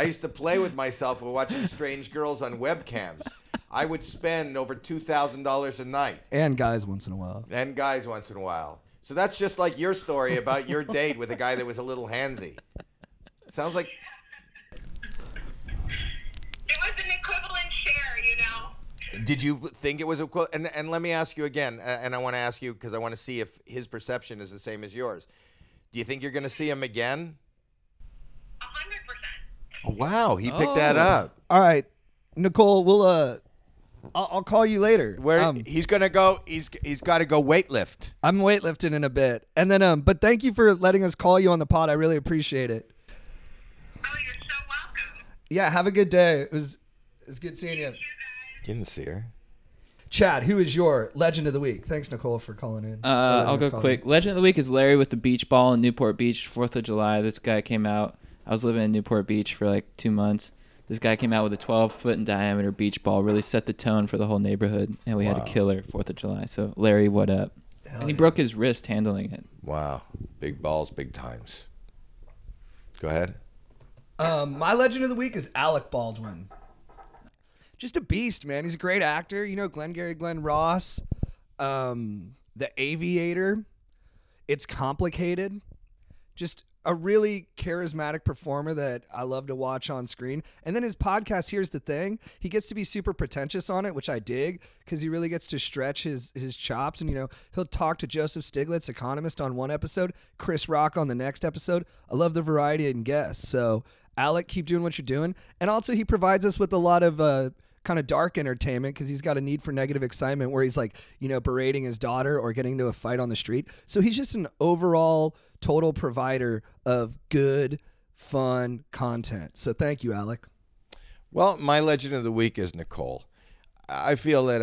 used to play with myself while watching strange girls on webcams. I would spend over $2,000 a night, And guys once in a while. and guys once in a while. So that's just like your story about your date with a guy that was a little handsy. Sounds like It was an equivalent share, you know. Did you think it was a and let me ask you again, and I want to ask you because I want to see if his perception is the same as yours. Do you think you're going to see him again? 100%. Oh, wow, he picked that up. All right, Nicole, we'll I'll call you later. Where he's going to go? He's got to go weightlift. I'm weightlifting in a bit, and then but thank you for letting us call you on the pod. I really appreciate it. Oh, you're so welcome. Yeah, have a good day. It was good seeing you. You guys. Didn't see her. Chad, who is your legend of the week? Thanks, Nicole, for calling in. I'll go quick. Legend of the week is Larry with the beach ball in Newport Beach, 4th of July. This guy came out. I was living in Newport Beach for like 2 months. This guy came out with a 12-foot in diameter beach ball, really set the tone for the whole neighborhood, and we had a killer 4th of July. So, Larry, what up? And he broke his wrist handling it. Wow, big balls, big times. Go ahead. My legend of the week is Alec Baldwin. Just a beast, man. He's a great actor. You know, Glenn Ross, The Aviator. It's Complicated. Just a really charismatic performer that I love to watch on screen. And then his podcast, Here's the Thing, he gets to be super pretentious on it, which I dig because he really gets to stretch his chops. And, you know, he'll talk to Joseph Stiglitz, economist, on one episode, Chris Rock on the next episode. I love the variety in guests. So, Alec, keep doing what you're doing. And also, he provides us with a lot of kind of dark entertainment because he's got a need for negative excitement where he's like, you know, berating his daughter or getting into a fight on the street. So he's just an overall total provider of good, fun content. So thank you, Alec. Well, my legend of the week is Nicole. I feel that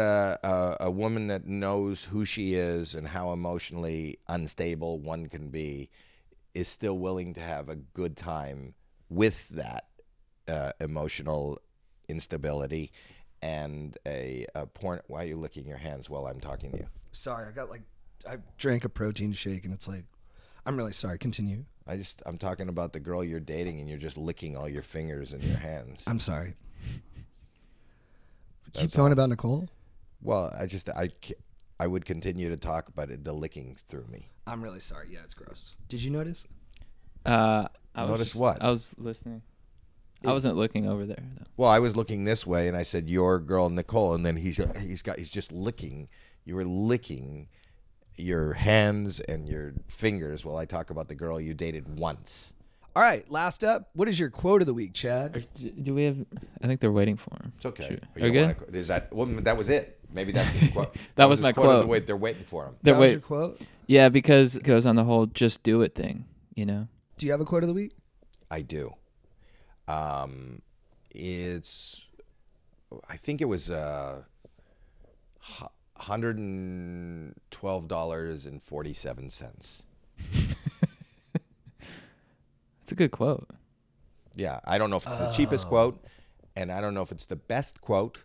a woman that knows who she is and how emotionally unstable one can be is still willing to have a good time with that emotional instability and a porn. Why are you licking your hands while I'm talking to you? Sorry, I drank a protein shake and it's like, I'm really sorry. Continue. I'm talking about the girl you're dating and you're just licking all your fingers and your hands. I'm sorry. Keep That's going all. about Nicole. Well, I would continue to talk, but the licking threw me. I'm really sorry. Yeah, it's gross. Did you notice? Notice what? I was listening. I wasn't looking over there, though. Well, I was looking this way, and I said, "Your girl, Nicole," and then he's just licking. You were licking your hands and your fingers while I talk about the girl you dated once. All right, last up. What is your quote of the week, Chad? Do we have? I think they're waiting for him. It's okay. Are you good? Is that? Well, that was it. Maybe that's his quote. That was his my quote. Of the quote. way they're waiting for him. That was your quote? Yeah, because it goes on the whole "just do it" thing. You know. Do you have a quote of the week? I do. It's. I think it was $112.47. It's a good quote. Yeah, I don't know if it's the cheapest quote, and I don't know if it's the best quote,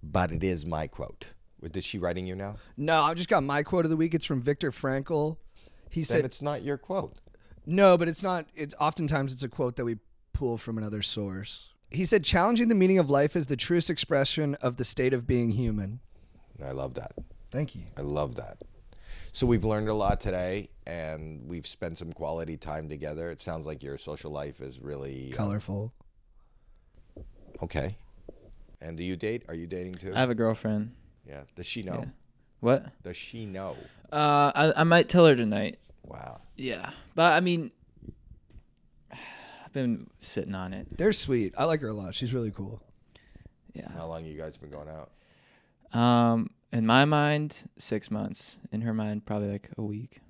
but it is my quote. Is she writing you now? No, I just got my quote of the week. It's from Viktor Frankl. He Then said, it's not your quote. no, but it's not. It's oftentimes it's a quote that we pull from another source. He said, challenging the meaning of life is the truest expression of the state of being human. I love that. Thank you. I love that. So we've learned a lot today, and we've spent some quality time together. It sounds like your social life is really Colorful. Okay. And do you date? Are you dating too? I have a girlfriend. Yeah. Does she know? Yeah. What? Does she know? I might tell her tonight. Wow. Yeah, but I mean, I've been sitting on it. They're sweet. I like her a lot. She's really cool. Yeah. How long you guys been going out? In my mind, 6 months. In her mind, probably like a week.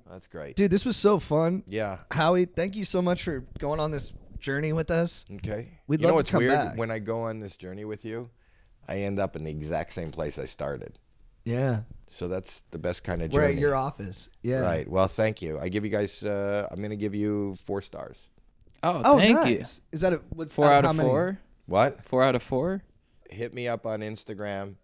That's great. Dude, this was so fun. Yeah. Howie, thank you so much for going on this journey with us. Okay. We'd you know love what's to come weird? back. When I go on this journey with you, I end up in the exact same place I started. Yeah. So that's the best kind of We're journey. at your office. Yeah. Right. Well, thank you. I give you guys. I'm going to give you 4 stars. Oh, thank you. nice. Is that what's 4 out how of many? 4. What? 4 out of 4. Hit me up on Instagram.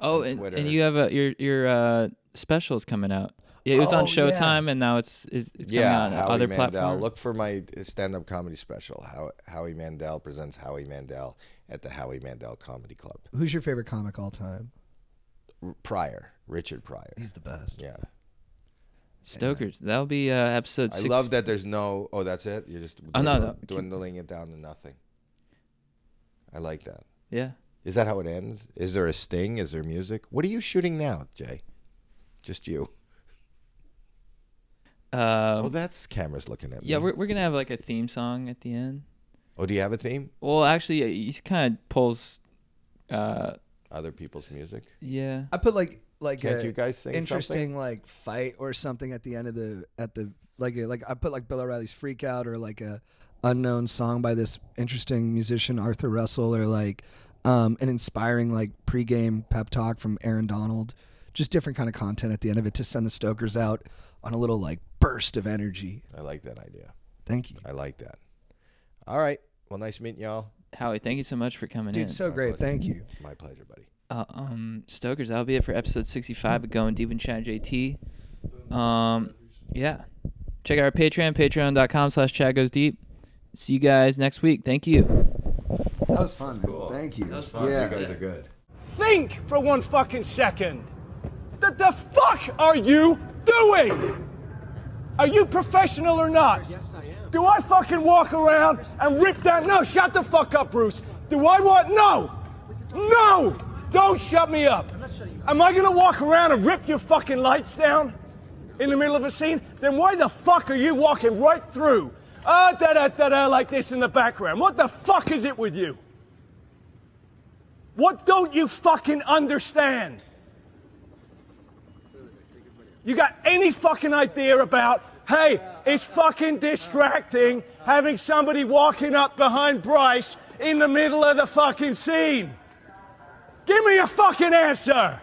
Oh, and and Twitter. you have your specials coming out. Yeah, it was on Oh, Showtime, and now it's coming out on Howie other Mandel. platforms. Look for my stand-up comedy special. Howie Mandel presents Howie Mandel at the Howie Mandel Comedy Club. Who's your favorite comic all time? Richard Pryor. He's the best. Yeah. Stokers. That'll be episode 6. I love that there's no. Oh, that's it. You're just no. dwindling it down to nothing. I like that. Yeah. Is that how it ends? Is there a sting? Is there music? What are you shooting now, Jay? Just you. Well, that's cameras looking at me. Yeah, we're gonna have like a theme song at the end. Oh, do you have a theme? Well, actually, he kind of pulls. Other people's music? Yeah. I put like Can't a you guys sing interesting like fight or something at the end of the like I put like Bill O'Reilly's Freak Out or like a unknown song by this interesting musician Arthur Russell or like an inspiring like pregame pep talk from Aaron Donald. Just different kind of content at the end of it to send the stokers out on a little like burst of energy. I like that idea. Thank you. I like that. All right. Well, nice meeting y'all. Howie, thank you so much for coming in. Dude, so great. pleasure. Thank you. My pleasure, buddy. Stokers, that'll be it for episode 65 of Going Deep with Chad JT. Yeah. Check out our Patreon, patreon.com/ChadGoesDeep. See you guys next week. Thank you. That was fun, man. Thank you. That was fun. Yeah. You guys are good. Think for one fucking second. The fuck are you doing? Are you professional or not? Yes, I am. Do I fucking walk around and rip down? No, shut the fuck up, Bruce. Do I want? No! No! Don't shut me up. Am I gonna walk around and rip your fucking lights down in the middle of a scene? Then why the fuck are you walking right through? Da-da-da-da, like this in the background. What the fuck is it with you? What don't you fucking understand? You got any fucking idea about, hey, it's fucking distracting having somebody walking up behind Bryce in the middle of the fucking scene? Give me a fucking answer!